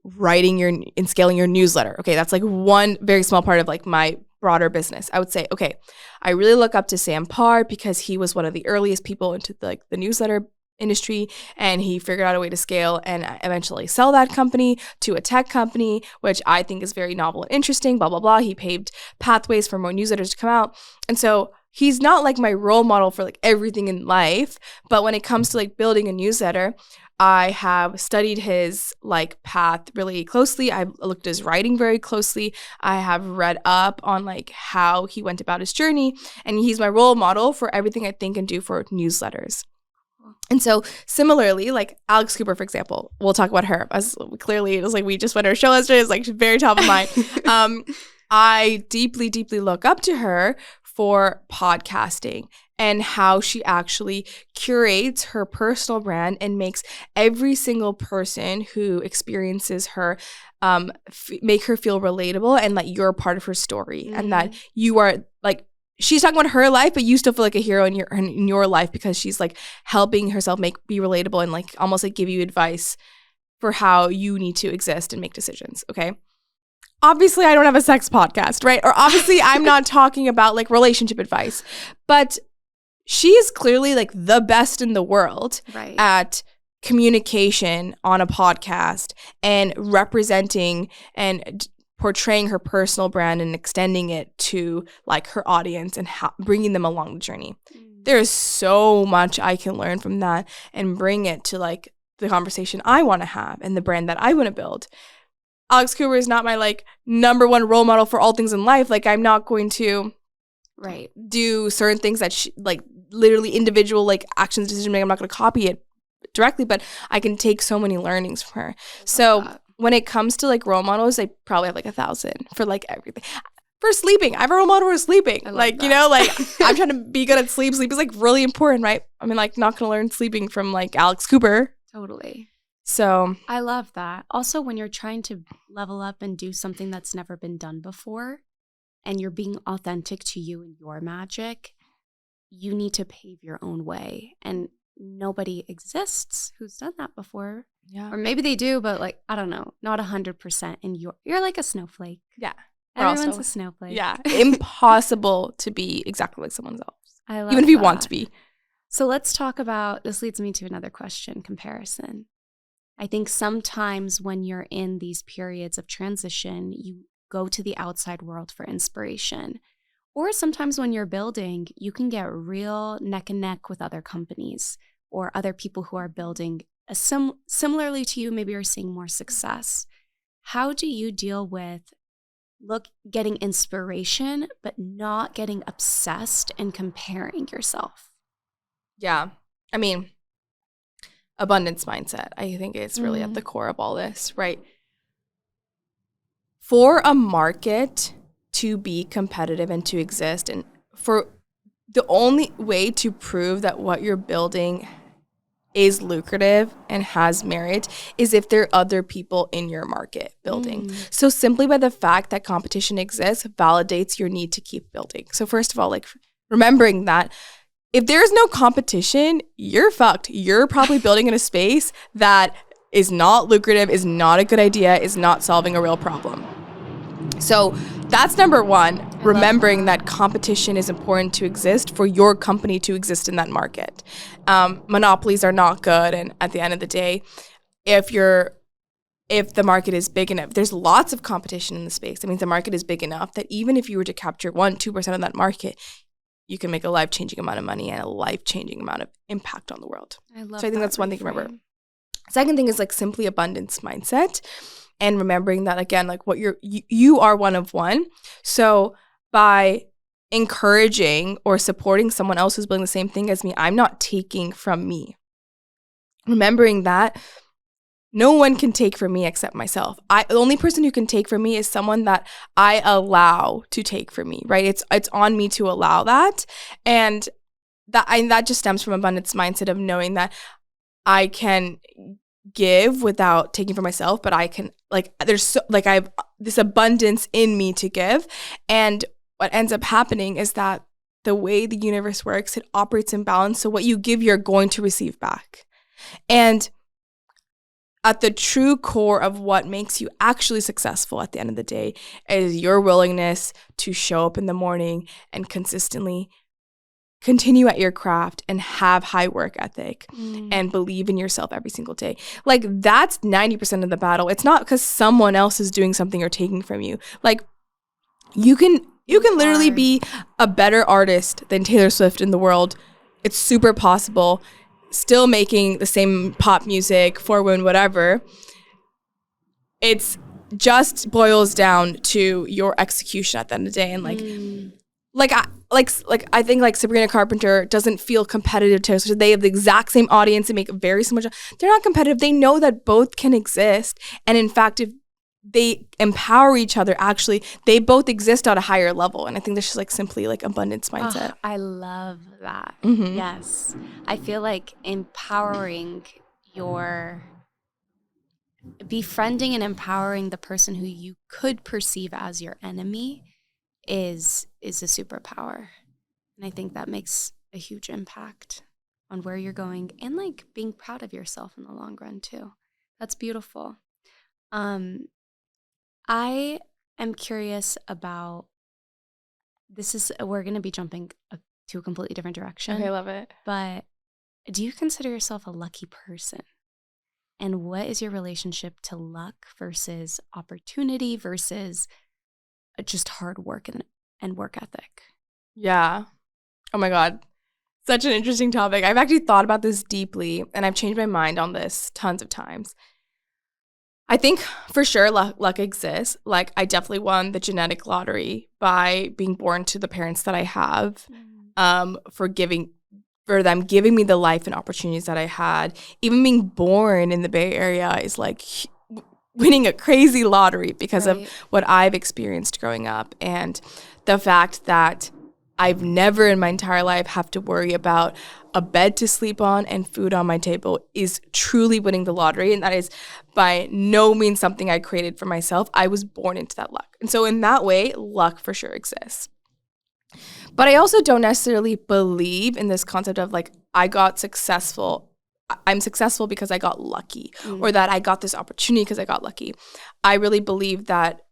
writing in scaling your newsletter? Okay, that's like one very small part of like my broader business. I would say, okay, I really look up to Sam Parr because he was one of the earliest people into the newsletter industry and he figured out a way to scale and eventually sell that company to a tech company, which I think is very novel and interesting, blah, blah, blah. He paved pathways for more newsletters to come out. And so he's not like my role model for like everything in life. But when it comes to like building a newsletter, I have studied his like path really closely. I've looked at his writing very closely. I have read up on like how he went about his journey, and he's my role model for everything I think and do for newsletters. And so similarly, like Alex Cooper, for example, we'll talk about her. As clearly, it was like we just went to her show yesterday. It's like very top of mind. I deeply, deeply look up to her for podcasting and how she actually curates her personal brand and makes every single person who experiences her make her feel relatable and that you're a part of her story and that you are like, she's talking about her life, but you still feel like a hero in your life because she's like helping herself be relatable and like almost like give you advice for how you need to exist and make decisions. Okay. Obviously, I don't have a sex podcast, right? Or obviously, I'm not talking about like relationship advice, but she is clearly like the best in the world at communication on a podcast and representing and portraying her personal brand and extending it to like her audience and bringing them along the journey. There's so much I can learn from that and bring it to like the conversation I want to have and the brand that I want to build. Alex Cooper is not my like number one role model for all things in life. Like I'm not going to do certain things that she, like literally individual like actions, decision making. I'm not going to copy it directly, but I can take so many learnings from her. So when it comes to like role models, I probably have like 1,000 for like everything. For sleeping, I have a role model for sleeping. Like, you know, like I'm trying to be good at sleep. Sleep is like really important, right? I mean, like not going to learn sleeping from like Alex Cooper. Totally. So I love that. Also, when you're trying to level up and do something that's never been done before and you're being authentic to you and your magic, you need to pave your own way. And nobody exists who's done that before. Yeah. Or maybe they do, but like, I don't know, not 100%. And you're like a snowflake. Yeah. Everyone's a snowflake. Yeah. Impossible to be exactly like someone else. I love even if you want to be. So let's talk about, this leads me to another question, comparison. I think sometimes when you're in these periods of transition, you go to the outside world for inspiration. Or sometimes when you're building, you can get real neck and neck with other companies or other people who are building similarly to you, maybe are seeing more success. How do you deal with getting inspiration, but not getting obsessed and comparing yourself? Yeah. I mean, abundance mindset, I think it's really at the core of all this, right? For a market to be competitive and to exist, and for the only way to prove that what you're building is lucrative and has merit is if there are other people in your market building. So simply by the fact that competition exists validates your need to keep building. So first of all, like remembering that if there's no competition, you're fucked. You're probably building in a space that is not lucrative, is not a good idea, is not solving a real problem. So that's number one, remembering that competition is important to exist for your company to exist in that market. Monopolies are not good. And at the end of the day, if the market is big enough, there's lots of competition in the space. That means the market is big enough that even if you were to capture 1-2% of that market, you can make a life-changing amount of money and a life-changing amount of impact on the world. So I think that's one thing to remember. Second thing is like simply abundance mindset. And remembering that, again, like what you are one of one. So by encouraging or supporting someone else who's building the same thing as me, I'm not taking from me. Remembering that no one can take from me except myself. The only person who can take from me is someone that I allow to take from me, right? It's on me to allow that. And that just stems from abundance mindset of knowing that I can give without taking from myself, but I can I have this abundance in me to give. And what ends up happening is that the way the universe works, it operates in balance. So what you give, you're going to receive back. And at the true core of what makes you actually successful at the end of the day is your willingness to show up in the morning and consistently continue at your craft and have high work ethic and believe in yourself every single day. Like that's 90% of the battle. It's not because someone else is doing something or taking from you. Like you can You can literally be a better artist than Taylor Swift in the world. It's super possible. Still making the same pop music, for women, whatever. It's just boils down to your execution at the end of the day. And I think like Sabrina Carpenter doesn't feel competitive to us. They have the exact same audience and make very similar. They're not competitive. They know that both can exist. And in fact, if they empower each other, actually, they both exist at a higher level. And I think this is like simply like abundance mindset. Oh, I love that. Mm-hmm. Yes. I feel like befriending and empowering the person who you could perceive as your enemy is a superpower. And I think that makes a huge impact on where you're going and like being proud of yourself in the long run too. That's beautiful. I am curious about we're going to be jumping to a completely different direction. Okay, I love it. But do you consider yourself a lucky person? And what is your relationship to luck versus opportunity versus just hard work and work ethic? Yeah. Oh my God. Such an interesting topic. I've actually thought about this deeply, and I've changed my mind on this tons of times. I think for sure luck exists. Like, I definitely won the genetic lottery by being born to the parents that I have, for them giving me the life and opportunities that I had. Even being born in the Bay Area is like winning a crazy lottery because of what I've experienced growing up. And the fact that I've never in my entire life have to worry about a bed to sleep on and food on my table is truly winning the lottery. And that is by no means something I created for myself. I was born into that luck. And so in that way, luck for sure exists. But I also don't necessarily believe in this concept of like, I'm successful because I got lucky, or that I got this opportunity because I got lucky. I really believe that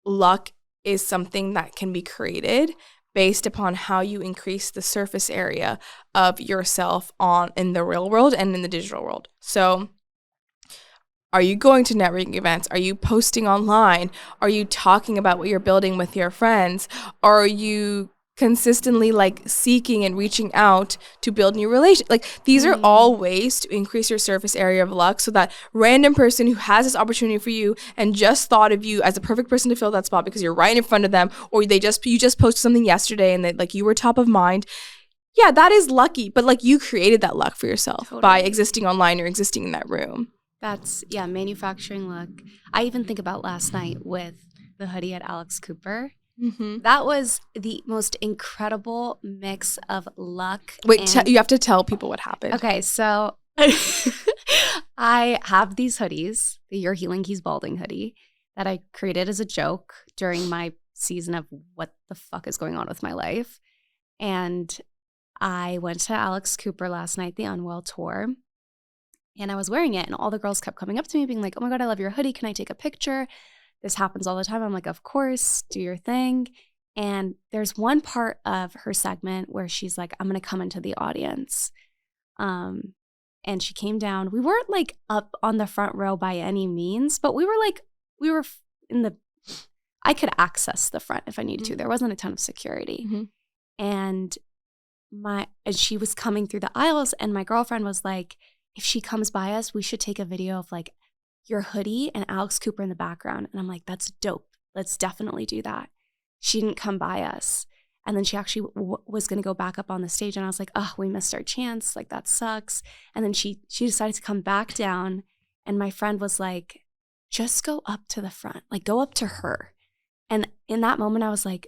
luck is something that can be created based upon how you increase the surface area of yourself in the real world and in the digital world. So are you going to networking events? Are you posting online? Are you talking about what you're building with your friends? Are you consistently like seeking and reaching out to build new relations? Like, these are all ways to increase your surface area of luck, so that random person who has this opportunity for you and just thought of you as a perfect person to fill that spot because you're right in front of them, or you just posted something yesterday and that like you were top of mind. Yeah, that is lucky, but like you created that luck for yourself by existing online or existing in that room. That's manufacturing luck. I even think about last night with the hoodie at Alex Cooper. Mm-hmm. That was the most incredible mix of luck. Wait, you have to tell people what happened. Okay, so I have these hoodies, the You're Healing He's Balding hoodie, that I created as a joke during my season of what the fuck is going on with my life. And I went to Alex Cooper last night, the Unveils tour, and I was wearing it, and all the girls kept coming up to me being like, oh my God, I love your hoodie. Can I take a picture? This happens all the time. I'm like, of course, do your thing. And there's one part of her segment where she's like, I'm going to come into the audience. And she came down. We weren't like up on the front row by any means, but we were I could access the front if I needed to. There wasn't a ton of security. Mm-hmm. And she was coming through the aisles, and my girlfriend was like, if she comes by us, we should take a video of like your hoodie and Alex Cooper in the background. And I'm like, that's dope. Let's definitely do that. She didn't come by us. And then she actually was going to go back up on the stage. And I was like, oh, we missed our chance. Like, that sucks. And then she decided to come back down. And my friend was like, just go up to the front. Like, go up to her. And in that moment, I was like,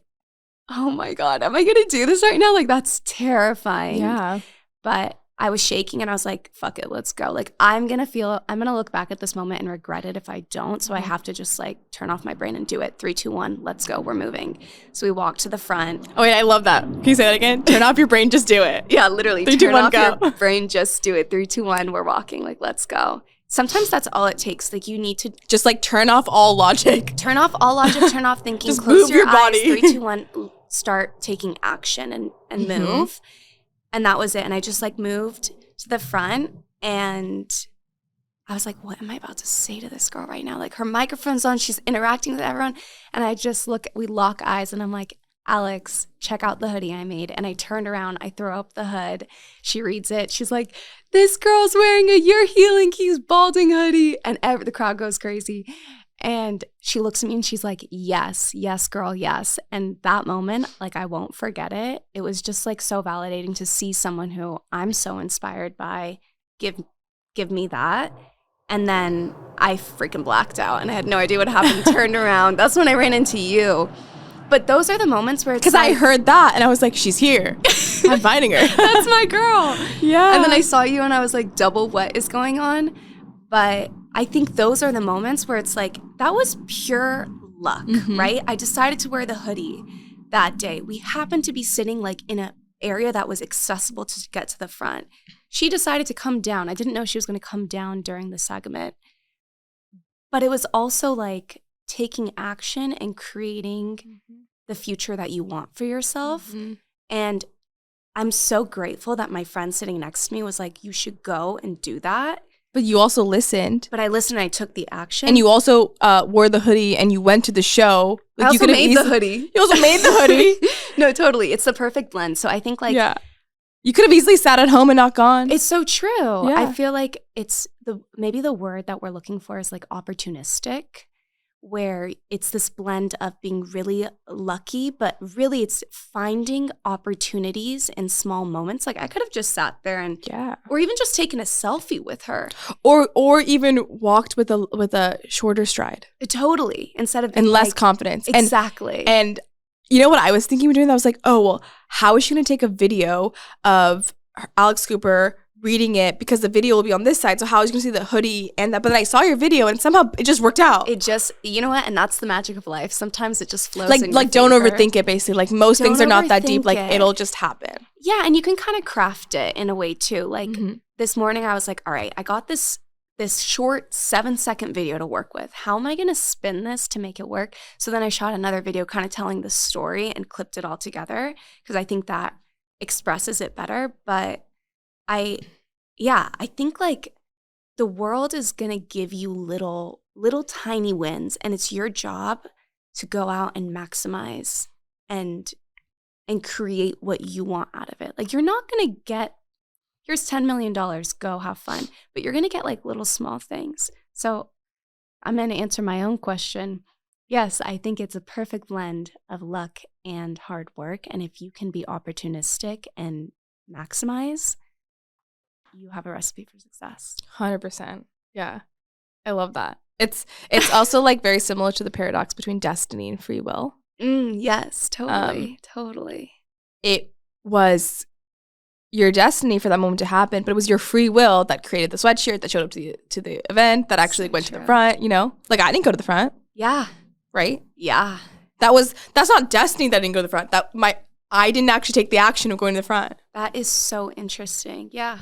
oh my God, am I going to do this right now? Like, that's terrifying. Yeah. But I was shaking and I was like, fuck it, let's go. Like, I'm going to look back at this moment and regret it if I don't. So I have to just like turn off my brain and do it. 3, 2, 1, let's go. We're moving. So we walked to the front. Oh, wait, I love that. Can you say that again? Turn off your brain, just do it. Yeah, literally. 3, 2, 1, go. Your brain, just do it. 3, 2, 1, we're walking. Like, let's go. Sometimes that's all it takes. Like, you need to just like turn off all logic. Turn off all logic, turn off thinking. Just close move your body. Eyes, 3, 2, 1, start taking action and move. And that was it. And I just like moved to the front, and I was like, what am I about to say to this girl right now? Like, her microphone's on, she's interacting with everyone, and I just we lock eyes, and I'm like, Alex, check out the hoodie I made. And I turned around, I throw up the hood. She reads it. She's like, this girl's wearing a You're Healing Keys balding hoodie. And the crowd goes crazy. And she looks at me and she's like, yes, girl, yes. And that moment, like, I won't forget it. It was just like so validating to see someone who I'm so inspired by give me that. And then I freaking blacked out and I had no idea what happened. Turned around. That's when I ran into you. But those are the moments where it's because I heard that and I was like, she's here. I'm finding her. That's my girl. Yeah. And then I saw you and I was like, double what is going on? But I think those are the moments where it's like, that was pure luck, right? I decided to wear the hoodie that day. We happened to be sitting like in an area that was accessible to get to the front. She decided to come down. I didn't know she was going to come down during the segment. But it was also like taking action and creating the future that you want for yourself. And I'm so grateful that my friend sitting next to me was like, you should go and do that. But you also listened. But I listened and I took the action. And you also wore the hoodie and you went to the show. Like, I also made the hoodie. You also made the hoodie. No, totally. It's the perfect blend. So I think like... Yeah. You could have easily sat at home and not gone. It's so true. Yeah. I feel like it's maybe the word that we're looking for is like opportunistic, where it's this blend of being really lucky, but really it's finding opportunities in small moments. Like I could have just sat there and or even just taken a selfie with her, or even walked with a shorter stride. Totally, instead of and less confidence. Exactly. And you know what I was thinking of doing? I was like, oh well, how is she going to take a video of Alex Cooper reading it, because the video will be on this side, so how is you going to see the hoodie and that? But then I saw your video and somehow it just worked out. It just, you know what? And that's the magic of life. Sometimes it just flows like don't overthink it, basically. Like most things are not that deep. Like it'll just happen. Yeah, and you can kind of craft it in a way too. Like this morning I was like, all right, I got this short 7-second video to work with. How am I going to spin this to make it work? So then I shot another video kind of telling the story and clipped it all together because I think that expresses it better. But I think like the world is going to give you little tiny wins, and it's your job to go out and maximize and create what you want out of it. Like you're not going to get, here's $10 million, go have fun, but you're going to get like little small things. So I'm going to answer my own question. Yes, I think it's a perfect blend of luck and hard work. And if you can be opportunistic and maximize, you have a recipe for success. 100%. Yeah. I love that. It's also like very similar to the paradox between destiny and free will. Yes, totally. It was your destiny for that moment to happen, but it was your free will that created the sweatshirt that showed up to the event that actually went to the front, you know? Like I didn't go to the front. Yeah. Right? Yeah. That's not destiny that I didn't go to the front. I didn't actually take the action of going to the front. That is so interesting. Yeah.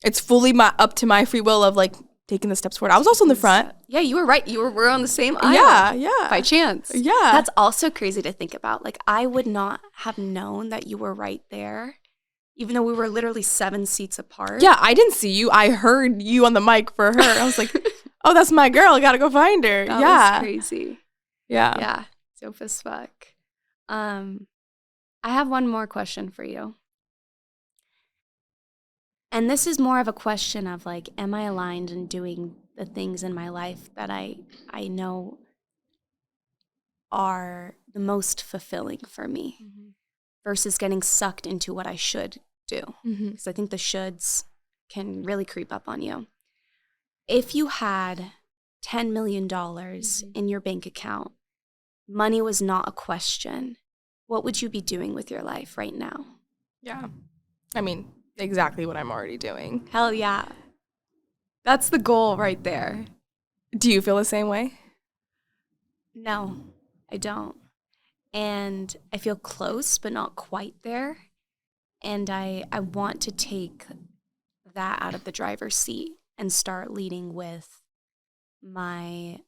It's fully up to my free will of like taking the steps forward. I was also in the front. Yeah, you were right. We're on the same aisle. Yeah. By chance. Yeah. That's also crazy to think about. Like I would not have known that you were right there, even though we were literally 7 seats apart. Yeah, I didn't see you. I heard you on the mic for her. I was like, oh, that's my girl. I gotta go find her. That was crazy. Yeah. Yeah. Dope as fuck. I have one more question for you. And this is more of a question of like, am I aligned in doing the things in my life that I know are the most fulfilling for me versus getting sucked into what I should do? Because I think the shoulds can really creep up on you. If you had $10 million in your bank account, money was not a question, what would you be doing with your life right now? Yeah. I mean, exactly what I'm already doing. Hell yeah. That's the goal right there. Do you feel the same way? No, I don't. And I feel close, but not quite there. And I want to take that out of the driver's seat and start leading with my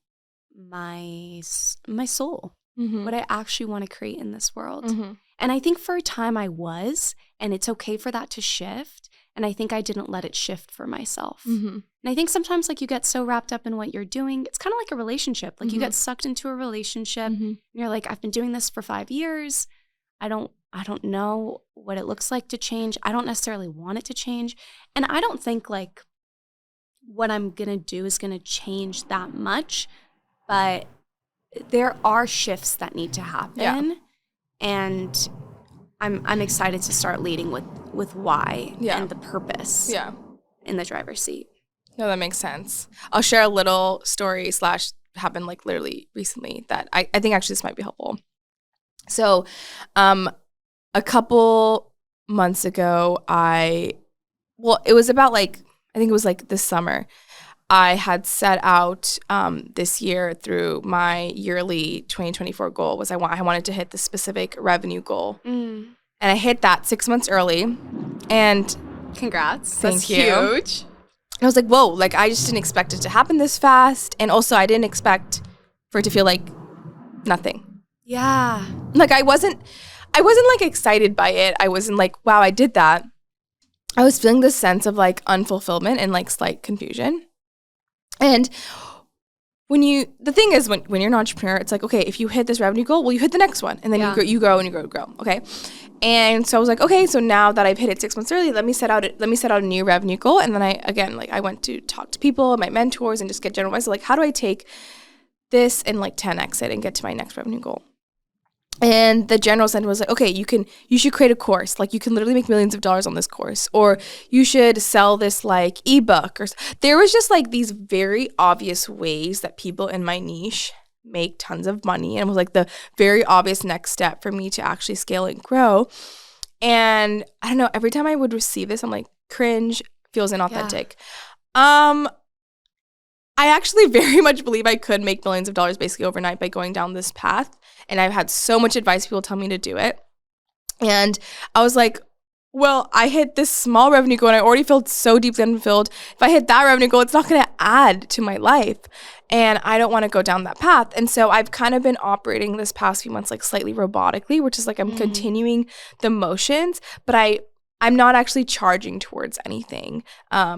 soul, what I actually want to create in this world. And I think for a time I was, and it's okay for that to shift. And I think I didn't let it shift for myself. And I think sometimes like you get so wrapped up in what you're doing. It's kind of like a relationship. Like you get sucked into a relationship and you're like, I've been doing this for 5 years. I don't know what it looks like to change. I don't necessarily want it to change. And I don't think like what I'm going to do is going to change that much, but there are shifts that need to happen. Yeah. And I'm excited to start leading with why and the purpose in the driver's seat. No, that makes sense. I'll share a little story / happened like literally recently that I think actually this might be helpful. So a couple months ago, it was about like, I think it was like this summer, I had set out this year through my yearly 2024 goal was I wanted to hit the specific revenue goal. And I hit that 6 months early. And congrats. Thank you. Huge. I was like, whoa, like I just didn't expect it to happen this fast. And also I didn't expect for it to feel like nothing. Yeah. Like I wasn't like excited by it. I wasn't like, wow, I did that. I was feeling this sense of like unfulfillment and like slight confusion. And the thing is when you're an entrepreneur, it's like, okay, if you hit this revenue goal, well, you hit the next one. And then you grow and you grow. Okay. And so I was like, okay, so now that I've hit it 6 months early, let me set out a new revenue goal. And then I went to talk to people, my mentors, and just get general advice. Like, how do I take this and like 10x it and get to my next revenue goal? And the general sentiment was like, okay, you should create a course. Like you can literally make millions of dollars on this course, or you should sell this like ebook. Or there was just like these very obvious ways that people in my niche make tons of money, and it was like the very obvious next step for me to actually scale and grow. And I don't know, every time I would receive this, I'm like, cringe, feels inauthentic. Yeah. I actually very much believe I could make millions of dollars basically overnight by going down this path. And I've had so much advice, people tell me to do it. And I was like, well, I hit this small revenue goal and I already felt so deeply unfulfilled. If I hit that revenue goal, it's not going to add to my life. And I don't want to go down that path. And so I've kind of been operating this past few months like slightly robotically, which is like I'm continuing the motions, but I'm not actually charging towards anything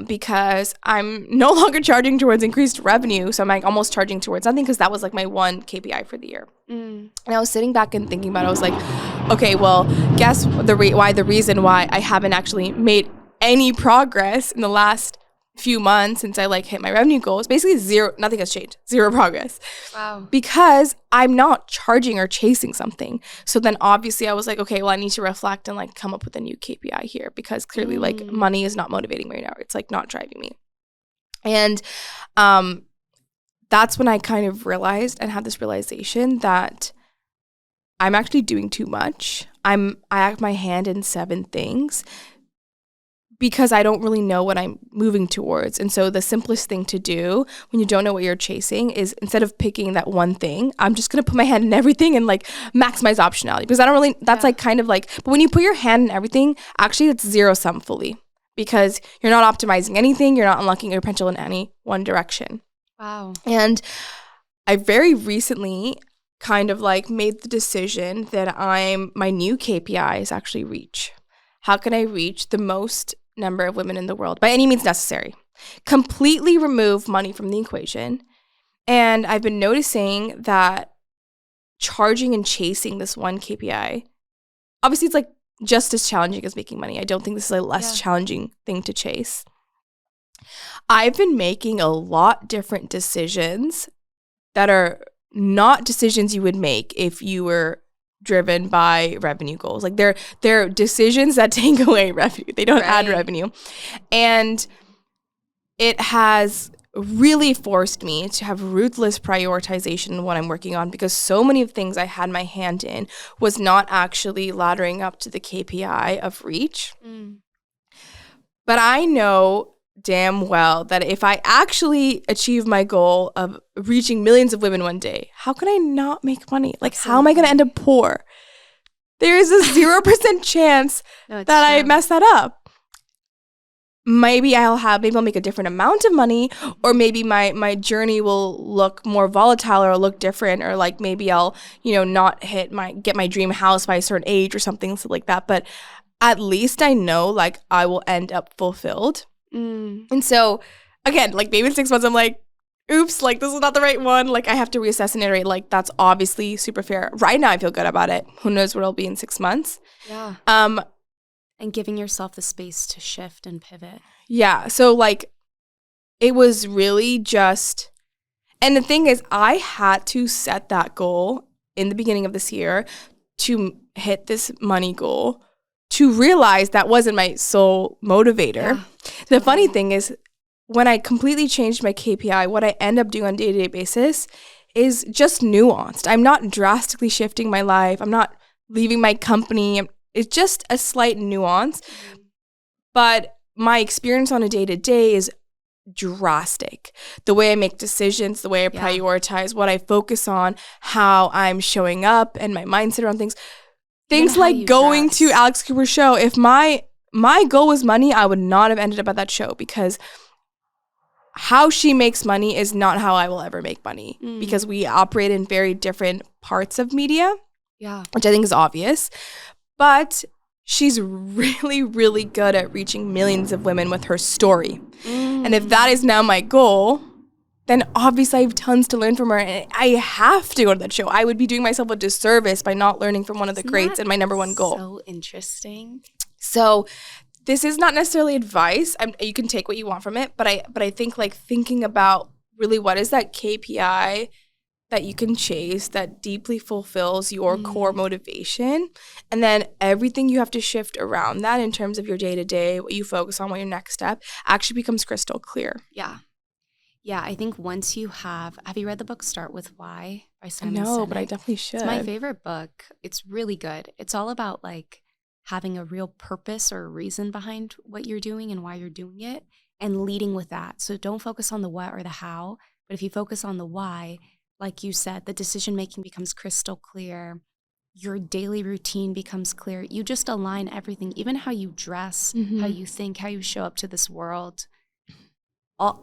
because I'm no longer charging towards increased revenue. So I'm like almost charging towards nothing because that was like my one KPI for the year. And I was sitting back and thinking about it. I was like, okay, well, guess the reason why I haven't actually made any progress in the last few months since I like hit my revenue goals, basically zero, nothing has changed, zero progress. Wow. Because I'm not charging or chasing something. So then obviously I was like, okay, well, I need to reflect and like come up with a new KPI here because clearly like money is not motivating me right now. It's like not driving me. And that's when I kind of realized and had this realization that I'm actually doing too much. I have my hand in 7 things because I don't really know what I'm moving towards. And so the simplest thing to do when you don't know what you're chasing is instead of picking that one thing, I'm just going to put my hand in everything and like maximize optionality because I don't really, that's like kind of like, but when you put your hand in everything, actually it's zero sum fully because you're not optimizing anything. You're not unlocking your potential in any one direction. Wow. And I very recently kind of like made the decision that my new KPI is actually reach. How can I reach the most number of women in the world by any means necessary? Completely remove money from the equation. And I've been noticing that charging and chasing this one KPI, obviously it's like just as challenging as making money. I don't think this is a less challenging thing to chase. I've been making a lot different decisions that are not decisions you would make if you were driven by revenue goals. Like they're decisions that take away revenue. They don't add revenue. And it has really forced me to have ruthless prioritization in what I'm working on because so many of things I had my hand in was not actually laddering up to the KPI of reach. But I know damn well that if I actually achieve my goal of reaching millions of women one day, how can I not make money? Like, how am I going to end up poor? There is a 0% chance that I mess that up. Maybe I'll make a different amount of money, or maybe my journey will look more volatile or look different, or like maybe I'll, not get my dream house by a certain age or something like that. But at least I know like I will end up fulfilled. And so, again, like maybe in 6 months, I'm like, oops, like this is not the right one. Like I have to reassess and iterate. Like that's obviously super fair. Right now I feel good about it. Who knows what it'll be in 6 months. Yeah. And giving yourself the space to shift and pivot. Yeah. So like it was really just, and the thing is I had to set that goal in the beginning of this year to hit this money goal, to realize that wasn't my sole motivator. Yeah, the funny thing is when I completely changed my KPI, what I end up doing on a day-to-day basis is just nuanced. I'm not drastically shifting my life. I'm not leaving my company. It's just a slight nuance. But my experience on a day-to-day is drastic. The way I make decisions, the way I prioritize, what I focus on, how I'm showing up, and my mindset around things. Things like going to Alex Cooper's show. If my goal was money, I would not have ended up at that show, because how she makes money is not how I will ever make money, because we operate in very different parts of media, which I think is obvious. But she's really, really good at reaching millions of women with her story. And if that is now my goal, then obviously I have tons to learn from her. And I have to go to that show. I would be doing myself a disservice by not learning from one of the greats and my number one goal. So interesting. So this is not necessarily advice. You can take what you want from it. But I think like thinking about really what is that KPI that you can chase that deeply fulfills your core motivation. And then everything you have to shift around that in terms of your day-to-day, what you focus on, what your next step actually becomes crystal clear. Yeah. Yeah, I think once you have you read the book Start With Why by Simon Sinek? No, but I definitely should. It's my favorite book. It's really good. It's all about like having a real purpose or a reason behind what you're doing and why you're doing it, and leading with that. So don't focus on the what or the how, but if you focus on the why, like you said, the decision-making becomes crystal clear. Your daily routine becomes clear. You just align everything, even how you dress, how you think, how you show up to this world.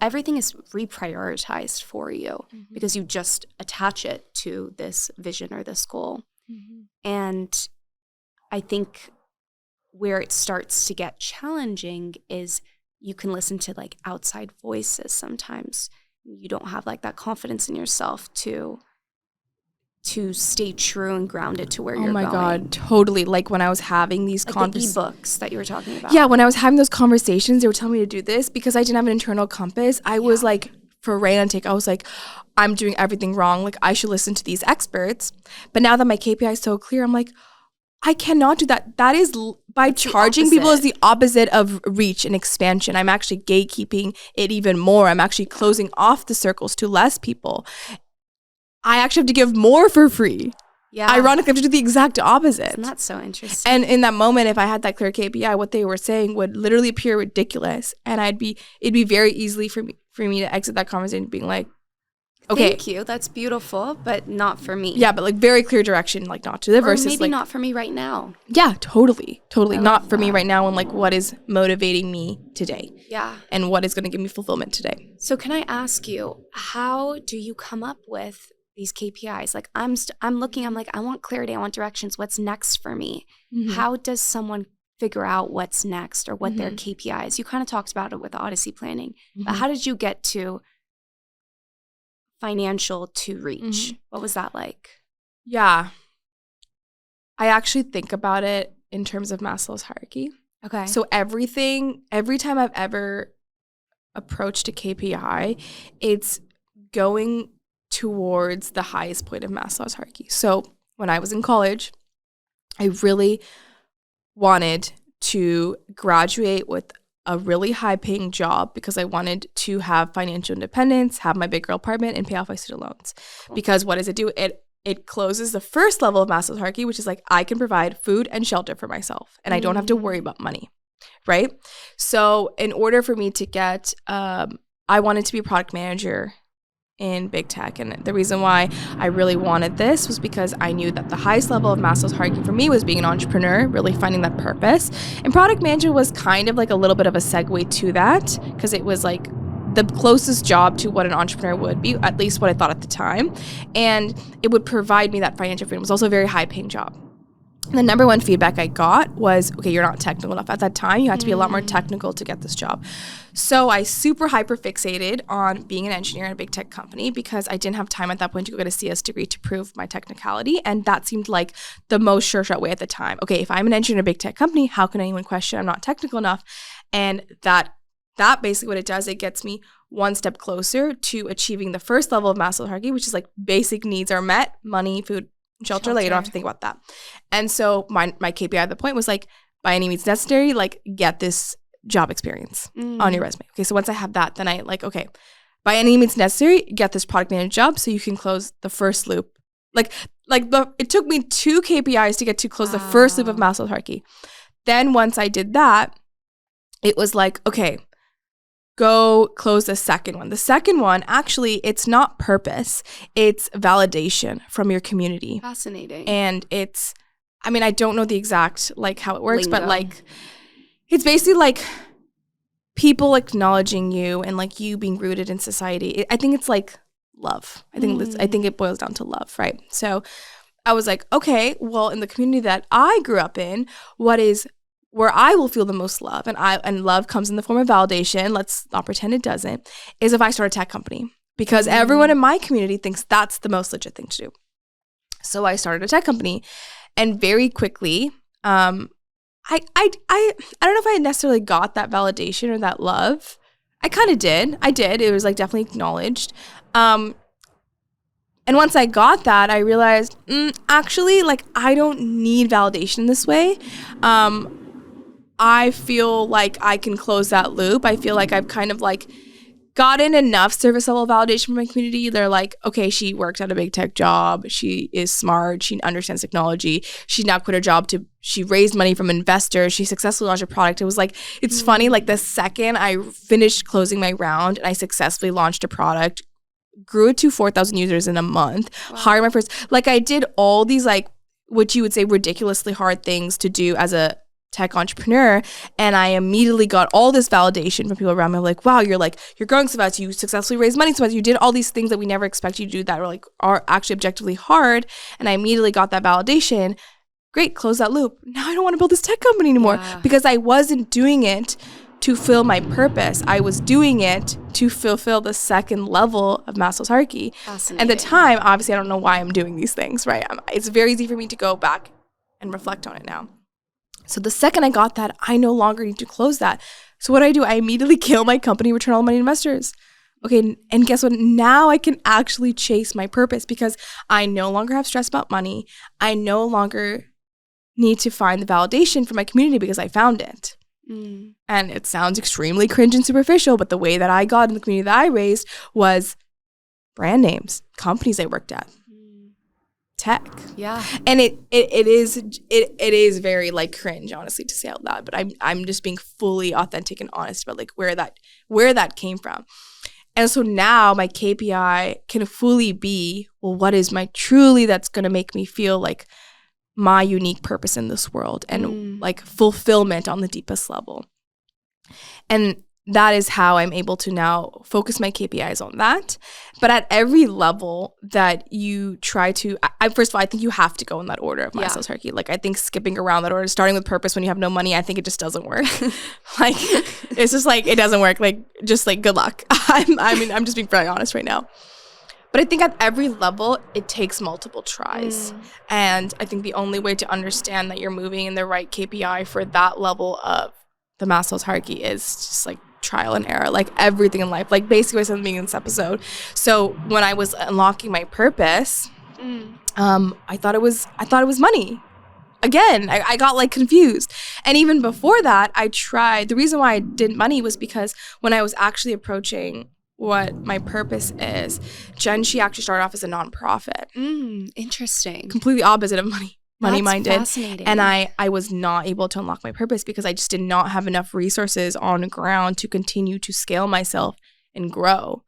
Everything is reprioritized for you because you just attach it to this vision or this goal. And I think where it starts to get challenging is you can listen to like outside voices sometimes. You don't have like that confidence in yourself to stay true and grounded to where you're going. Oh my God, totally. Like when I was having these the ebooks that you were talking about. Yeah, when I was having those conversations, they were telling me to do this because I didn't have an internal compass. I was like, for rain on take, I was like, I'm doing everything wrong. Like I should listen to these experts. But now that my KPI is so clear, I'm like, I cannot do that. That is by charging people is the opposite of reach and expansion. I'm actually gatekeeping it even more. I'm actually closing off the circles to less people. I actually have to give more for free. Yeah. Ironically, I have to do the exact opposite. Isn't that so interesting? And in that moment, if I had that clear KPI, what they were saying would literally appear ridiculous. And it'd be very easily for me to exit that conversation being like, okay. Thank you. That's beautiful, but not for me. Yeah, but like very clear direction, like not to the versus maybe like not for me right now. Yeah, totally. Not for me right now, and like what is motivating me today. Yeah. And what is going to give me fulfillment today. So can I ask you, how do you come up with these KPIs? Like I'm looking, I'm like, I want clarity, I want directions. What's next for me? How does someone figure out what's next or what their KPIs? You kind of talked about it with Odyssey planning, but how did you get to financial to reach? What was that like? Yeah. I actually think about it in terms of Maslow's hierarchy. Okay. So every time I've ever approached a KPI, it's going towards the highest point of Maslow's hierarchy. So when I was in college, I really wanted to graduate with a really high-paying job because I wanted to have financial independence, have my big girl apartment, and pay off my student loans. Because what does it do? It closes the first level of Maslow's hierarchy, which is like I can provide food and shelter for myself, and I don't have to worry about money, right? So in order for me to get, I wanted to be a product manager in big tech. And the reason why I really wanted this was because I knew that the highest level of Maslow's hierarchy for me was being an entrepreneur, really finding that purpose. And product management was kind of like a little bit of a segue to that because it was like the closest job to what an entrepreneur would be, at least what I thought at the time. And it would provide me that financial freedom. It was also a very high paying job. The number one feedback I got was, okay, you're not technical enough. At that time, you had to be a lot more technical to get this job. So I super hyper fixated on being an engineer in a big tech company because I didn't have time at that point to go get a CS degree to prove my technicality. And that seemed like the most sure shot way at the time. Okay, if I'm an engineer in a big tech company, how can anyone question I'm not technical enough? And that basically what it does, it gets me one step closer to achieving the first level of Maslow's hierarchy, which is like basic needs are met, money, food, shelter. Like you don't have to think about that. And so my KPI at the point was like, by any means necessary, like get this job experience on your resume. Okay, so once I have that, then I like, okay, by any means necessary, get this product manager job so you can close the first loop. It took me 2 KPIs to get to close the first loop of Maslow's hierarchy. Then once I did that, it was like, okay, go close the second one. The second one, actually, it's not purpose. It's validation from your community. Fascinating. And it's, I mean, I don't know the exact, like, how it works, Lingo. but, like, it's basically, like, people acknowledging you and, like, you being rooted in society. I think it's, like, love. I think it boils down to love, right? So I was like, okay, well, in the community that I grew up in, where I will feel the most love, and love comes in the form of validation, let's not pretend it doesn't, is if I start a tech company. Because everyone in my community thinks that's the most legit thing to do. So I started a tech company, and very quickly, I don't know if I necessarily got that validation or that love. I kind of did. I did. It was like definitely acknowledged. And once I got that, I realized, actually, like, I don't need validation this way. I feel like I can close that loop. I feel like I've kind of like gotten enough service level validation from my community. They're like, okay, she worked at a big tech job. She is smart. She understands technology. She now quit her job she raised money from investors. She successfully launched a product. It was like, it's funny, like the second I finished closing my round and I successfully launched a product, grew it to 4,000 users in a month, hired my first, like I did all these like, what you would say ridiculously hard things to do as a tech entrepreneur, and I immediately got all this validation from people around me. Like, wow, you're growing so fast, you successfully raised money so fast, you did all these things that we never expect you to do that are actually objectively hard. And I immediately got that validation. Great, close that loop. Now I don't want to build this tech company anymore because I wasn't doing it to fill my purpose. I was doing it to fulfill the second level of Maslow's hierarchy. At the time, obviously, I don't know why I'm doing these things, right? It's very easy for me to go back and reflect on it now. So the second I got that, I no longer need to close that. So what do? I immediately kill my company, return all money to investors. Okay, and guess what? Now I can actually chase my purpose because I no longer have stress about money. I no longer need to find the validation from my community because I found it. And it sounds extremely cringe and superficial, but the way that I got in the community that I raised was brand names, companies I worked at. Tech. Yeah. And it is very like cringe, honestly, to say out loud, but I'm just being fully authentic and honest about like where that came from. And so now my KPI can fully be, well, what is my truly that's going to make me feel like my unique purpose in this world and like fulfillment on the deepest level. And that is how I'm able to now focus my KPIs on that. But at every level that you try to, first of all, I think you have to go in that order of Maslow's hierarchy. Like, I think skipping around that order, starting with purpose when you have no money, I think it just doesn't work. Like, it's just like, it doesn't work. Like, just like, good luck. I'm just being very honest right now. But I think at every level, it takes multiple tries. And I think the only way to understand that you're moving in the right KPI for that level of the Maslow's hierarchy is just like trial and error, like everything in life, like basically what I'm being in this episode. So when I was unlocking my purpose, I thought it was money. Again, I got like confused. And even before that, the reason why I did money was because when I was actually approaching what my purpose is, she actually started off as a nonprofit. Interesting. Completely Completely opposite of money-minded. Fascinating. And I was not able to unlock my purpose because I just did not have enough resources on the ground to continue to scale myself and grow.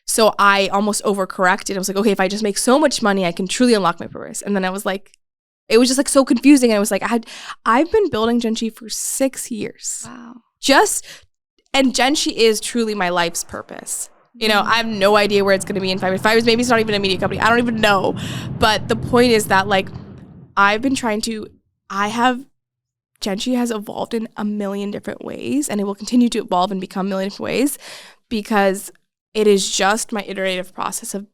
So I almost overcorrected. I was like, okay, if I just make so much money, I can truly unlock my purpose. And then I was like, it was just like so confusing. And I was like, I've been building Genshi for 6 years. Wow. And Genshi is truly my life's purpose. You know, I have no idea where it's going to be in 5 years. Maybe it's not even a media company. I don't even know. But the point is that, like, I've been trying to Genchi has evolved in a million different ways, and it will continue to evolve and become a million different ways because it is just my iterative process of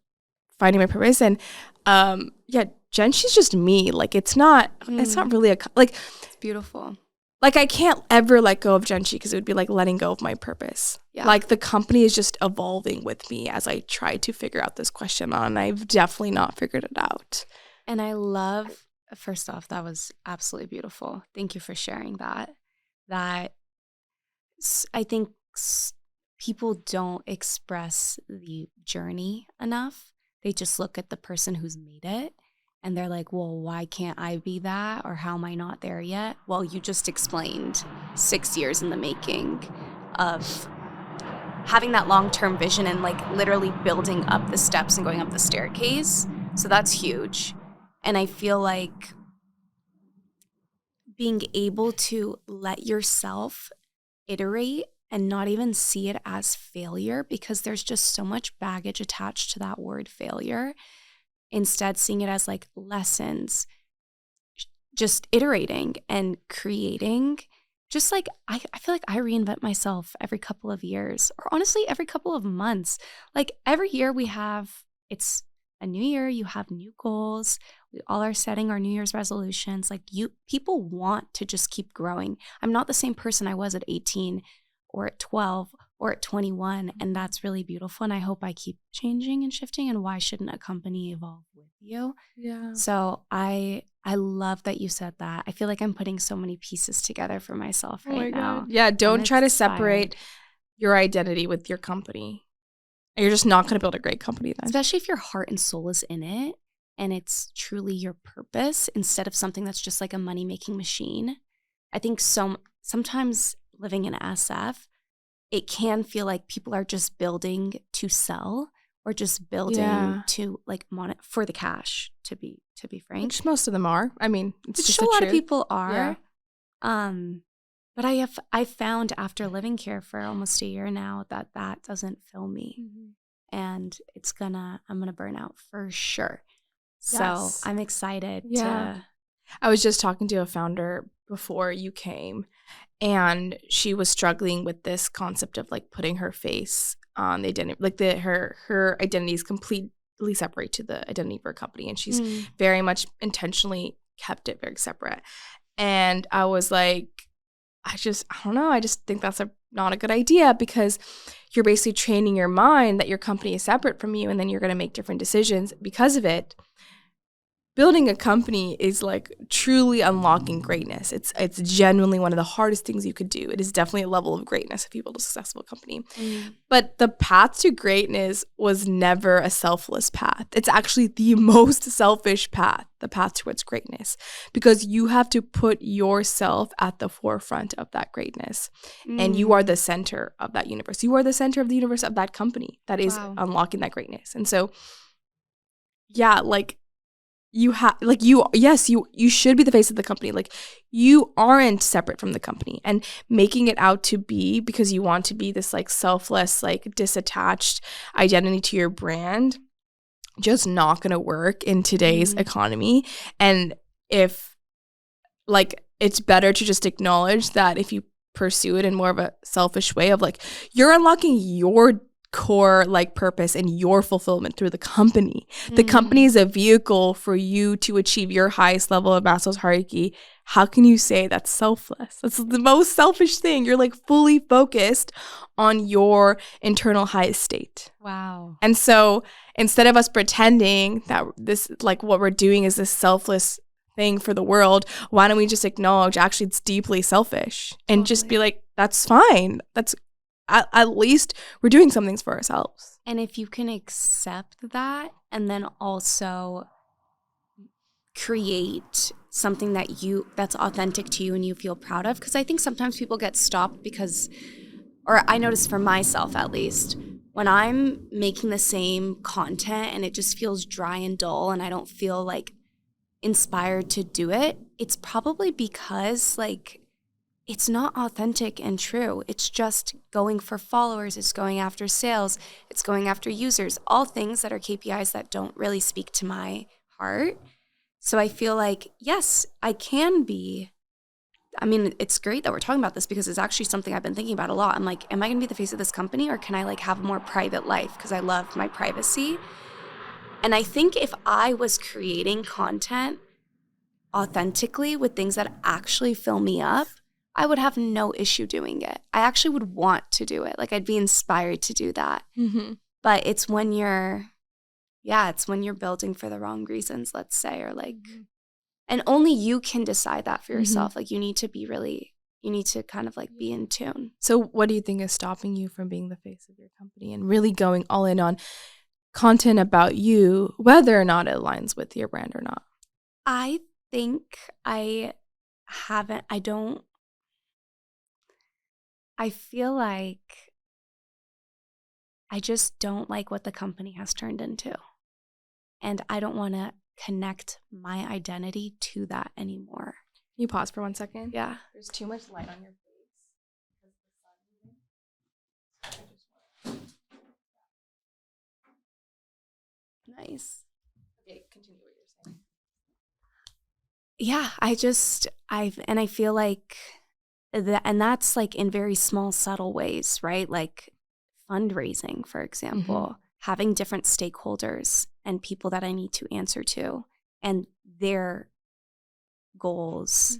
finding my purpose. And Genshi's just me. Like it's not really It's beautiful. Like I can't ever let go of Genchi because it would be like letting go of my purpose. Yeah. Like the company is just evolving with me as I try to figure out this question and I've definitely not figured it out. And I love, first off, that was absolutely beautiful. Thank you for sharing that. That I think people don't express the journey enough. They just look at the person who's made it and they're like, well, why can't I be that? Or how am I not there yet? Well, you just explained 6 years in the making of having that long-term vision and like literally building up the steps and going up the staircase. So that's huge. And I feel like being able to let yourself iterate and not even see it as failure because there's just so much baggage attached to that word failure. Instead, seeing it as like lessons, just iterating and creating. Just like I feel like I reinvent myself every couple of years or honestly every couple of months. Like every year it's a new year, you have new goals. We all are setting our New Year's resolutions. Like people want to just keep growing. I'm not the same person I was at 18 or at 12 or at 21. And that's really beautiful. And I hope I keep changing and shifting. And why shouldn't a company evolve with you? Yeah. So I love that you said that. I feel like I'm putting so many pieces together for myself right now. God. Yeah, don't try to separate your identity with your company. You're just not going to build a great company then. Especially if your heart and soul is in it and it's truly your purpose instead of something that's just like a money-making machine. I think sometimes living in SF, it can feel like people are just building to sell or just building to like for the cash, to be frank. Which most of them are. I mean, it's just a lot of people are. Yeah. But I found after living here for almost a year now that doesn't fill me. Mm-hmm. And I'm gonna burn out for sure. Yes. So I'm excited to. I was just talking to a founder before you came, and she was struggling with this concept of like putting her face on the identity, like her identity is completely separate to the identity of her company, and she's very much intentionally kept it very separate. And I was like, I don't know. I just think that's not a good idea because you're basically training your mind that your company is separate from you, and then you're going to make different decisions because of it. Building a company is like truly unlocking greatness. It's genuinely one of the hardest things you could do. It is definitely a level of greatness if you build a successful company. But the path to greatness was never a selfless path. It's actually the most selfish path, the path towards greatness, because you have to put yourself at the forefront of that greatness. And you are the center of that universe. You are the center of the universe of that company that is unlocking that greatness. And so, you should be the face of the company. Like you aren't separate from the company, and making it out to be because you want to be this like selfless, like disattached identity to your brand, just not going to work in today's economy. And if like, it's better to just acknowledge that if you pursue it in more of a selfish way of like, you're unlocking your core like purpose and your fulfillment through the company. The company is a vehicle for you to achieve your highest level of Maslow's hierarchy. How can you say that's selfless? That's the most selfish thing. You're like fully focused on your internal highest state. Wow. And so instead of us pretending that this like what we're doing is this selfless thing for the world, why don't we just acknowledge actually it's deeply selfish and just be like, that's fine. That's at least we're doing some things for ourselves. And if you can accept that and then also create something that's authentic to you and you feel proud of, because I think sometimes people get stopped because, or I notice for myself at least, when I'm making the same content and it just feels dry and dull and I don't feel like inspired to do it, it's probably because like it's not authentic and true. It's just going for followers. It's going after sales. It's going after users, all things that are KPIs that don't really speak to my heart. So I feel like, yes, I can be. I mean, it's great that we're talking about this because it's actually something I've been thinking about a lot. I'm like, am I going to be the face of this company, or can I like have a more private life? Because I love my privacy. And I think if I was creating content authentically with things that actually fill me up, I would have no issue doing it. I actually would want to do it. Like I'd be inspired to do that. Mm-hmm. But it's when you're building for the wrong reasons, let's say, or like, and only you can decide that for yourself. Like you need to kind of like be in tune. So what do you think is stopping you from being the face of your company and really going all in on content about you, whether or not it aligns with your brand or not? I think I feel like I just don't like what the company has turned into. And I don't want to connect my identity to that anymore. Can you pause for 1 second? Yeah. There's too much light on your face. Nice. Okay, continue what you're saying. Yeah, I feel like that, and that's like in very small, subtle ways, right? Like fundraising, for example, having different stakeholders and people that I need to answer to, and their goals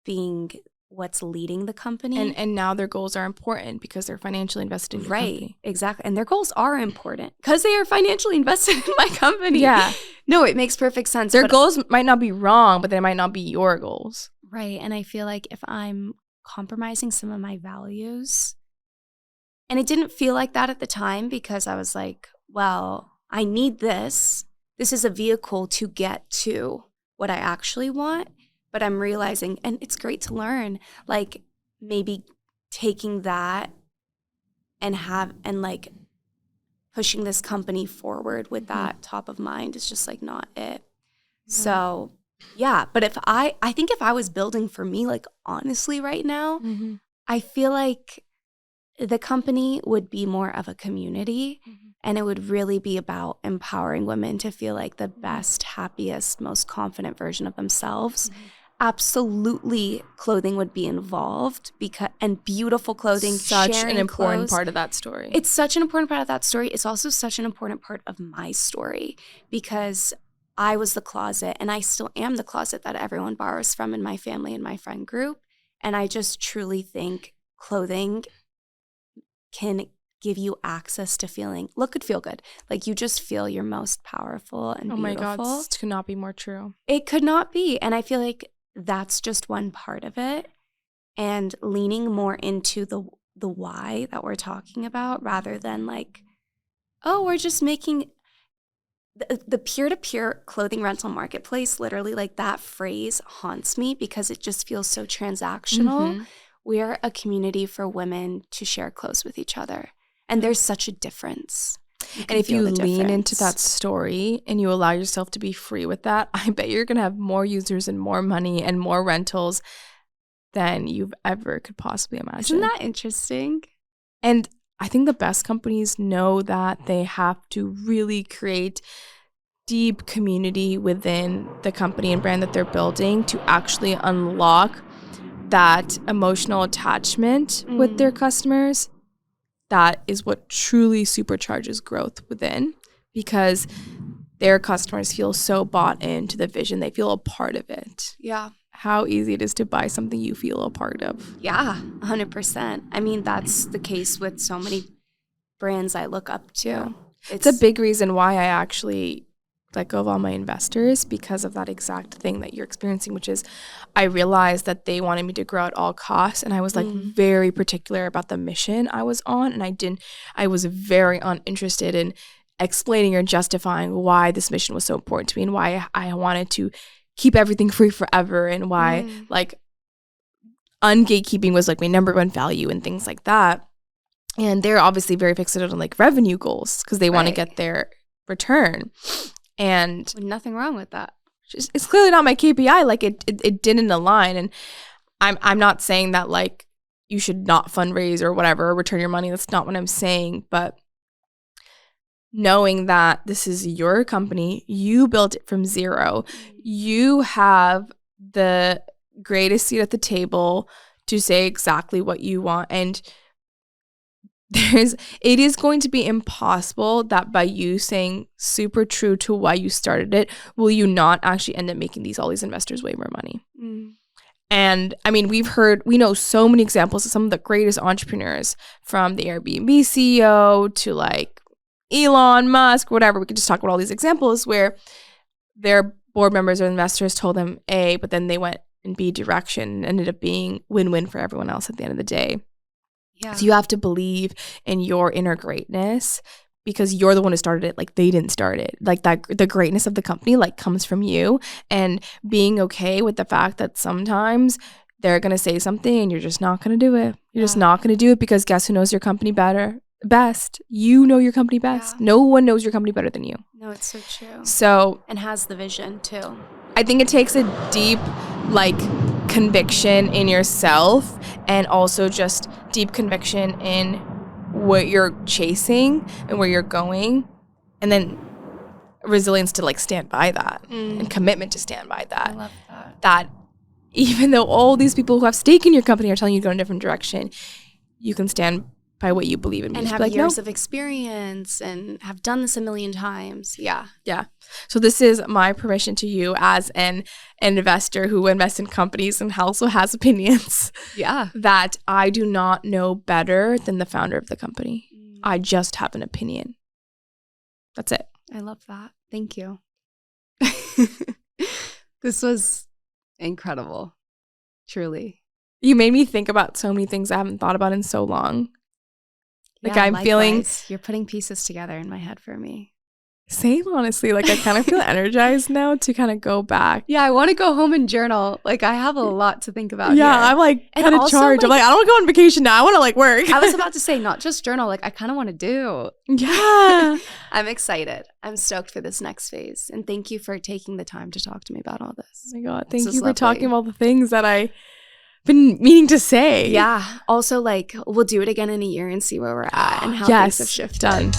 being what's leading the company. And now their goals are important because they're financially invested in your company. Right, exactly. And their goals are important because they are financially invested in my company. Yeah. No, it makes perfect sense. Their goals might not be wrong, but they might not be your goals. Right. And I feel like if I'm compromising some of my values, and it didn't feel like that at the time because I was like, well, I need this. This is a vehicle to get to what I actually want. But I'm realizing, and it's great to learn, like maybe taking that and like pushing this company forward with that top of mind is just like not it. So yeah, but I think if I was building for me, like honestly right now, I feel like the company would be more of a community, and it would really be about empowering women to feel like the best, happiest, most confident version of themselves. Absolutely, clothing would be involved and beautiful clothing. Such an important part of that story. It's such an important part of that story. It's also such an important part of my story because I was the closet, and I still am the closet that everyone borrows from in my family and my friend group. And I just truly think clothing can give you access to look good, feel good. Like you just feel your most powerful and beautiful. Oh my God, this could not be more true. It could not be. And I feel like that's just one part of it. And leaning more into the why that we're talking about rather than like, oh, we're just making the peer-to-peer clothing rental marketplace, literally like that phrase haunts me because it just feels so transactional. We're a community for women to share clothes with each other. And there's such a difference. And if you lean into that story and you allow yourself to be free with that, I bet you're going to have more users and more money and more rentals than you've ever could possibly imagine. Isn't that interesting? And I think the best companies know that they have to really create deep community within the company and brand that they're building to actually unlock that emotional attachment with their customers. That is what truly supercharges growth within, because their customers feel so bought into the vision. They feel a part of it. Yeah. How easy it is to buy something you feel a part of. Yeah, 100%. I mean, that's the case with so many brands I look up to. Yeah. It's a big reason why I actually let go of all my investors, because of that exact thing that you're experiencing, which is I realized that they wanted me to grow at all costs, and I was like very particular about the mission I was on, and I was very uninterested in explaining or justifying why this mission was so important to me and why I wanted to keep everything free forever, and why like ungatekeeping was like my number one value and things like that. And they're obviously very fixated on like revenue goals because they want to get their return. And nothing wrong with that. It's clearly not my KPI. Like it didn't align. And I'm not saying that like you should not fundraise or whatever, or return your money. That's not what I'm saying. But knowing that this is your company, you built it from zero. You have the greatest seat at the table to say exactly what you want. And it is going to be impossible that by you saying super true to why you started it, will you not actually end up making all these investors way more money. And I mean, we know so many examples of some of the greatest entrepreneurs, from the Airbnb CEO to like Elon Musk, whatever. We could just talk about all these examples where their board members or investors told them A, but then they went in B direction and ended up being win-win for everyone else at the end of the day. Yeah. So you have to believe in your inner greatness, because you're the one who started it. Like, they didn't start it. Like, that the greatness of the company like comes from you, and being okay with the fact that sometimes they're going to say something and you're just not going to do it. You're just not going to do it, because guess who knows your company best? You know your company best. Yeah. No one knows your company better than you. No, it's so true. So, and has the vision too. I think it takes a deep like conviction in yourself, and also just deep conviction in what you're chasing and where you're going, and then resilience to like stand by that, and commitment to stand by that. I love that. That even though all these people who have stake in your company are telling you to go in a different direction, you can stand by what you believe in. And have like, years of experience and have done this a million times. Yeah. Yeah. So this is my permission to you as an investor who invests in companies and also has opinions. Yeah. That I do not know better than the founder of the company. I just have an opinion. That's it. I love that. Thank you. This was incredible. Truly. You made me think about so many things I haven't thought about in so long. Like, yeah, I'm likewise. feeling... You're putting pieces together in my head for me. Same, honestly. Like, I kind of feel energized now to kind of go back. Yeah, I want to go home and journal. Like, I have a lot to think about. Yeah, here. I'm like kind of charged. Like, I'm like, I don't want to go on vacation now. I want to like work. I was about to say, not just journal. Like, I kind of want to do. Yeah. I'm excited. I'm stoked for this next phase. And thank you for taking the time to talk to me about all this. Oh my God. Thank you for talking about the things that I've been meaning to say. Yeah. Also, like, we'll do it again in a year and see where we're at and how things have shifted. Done.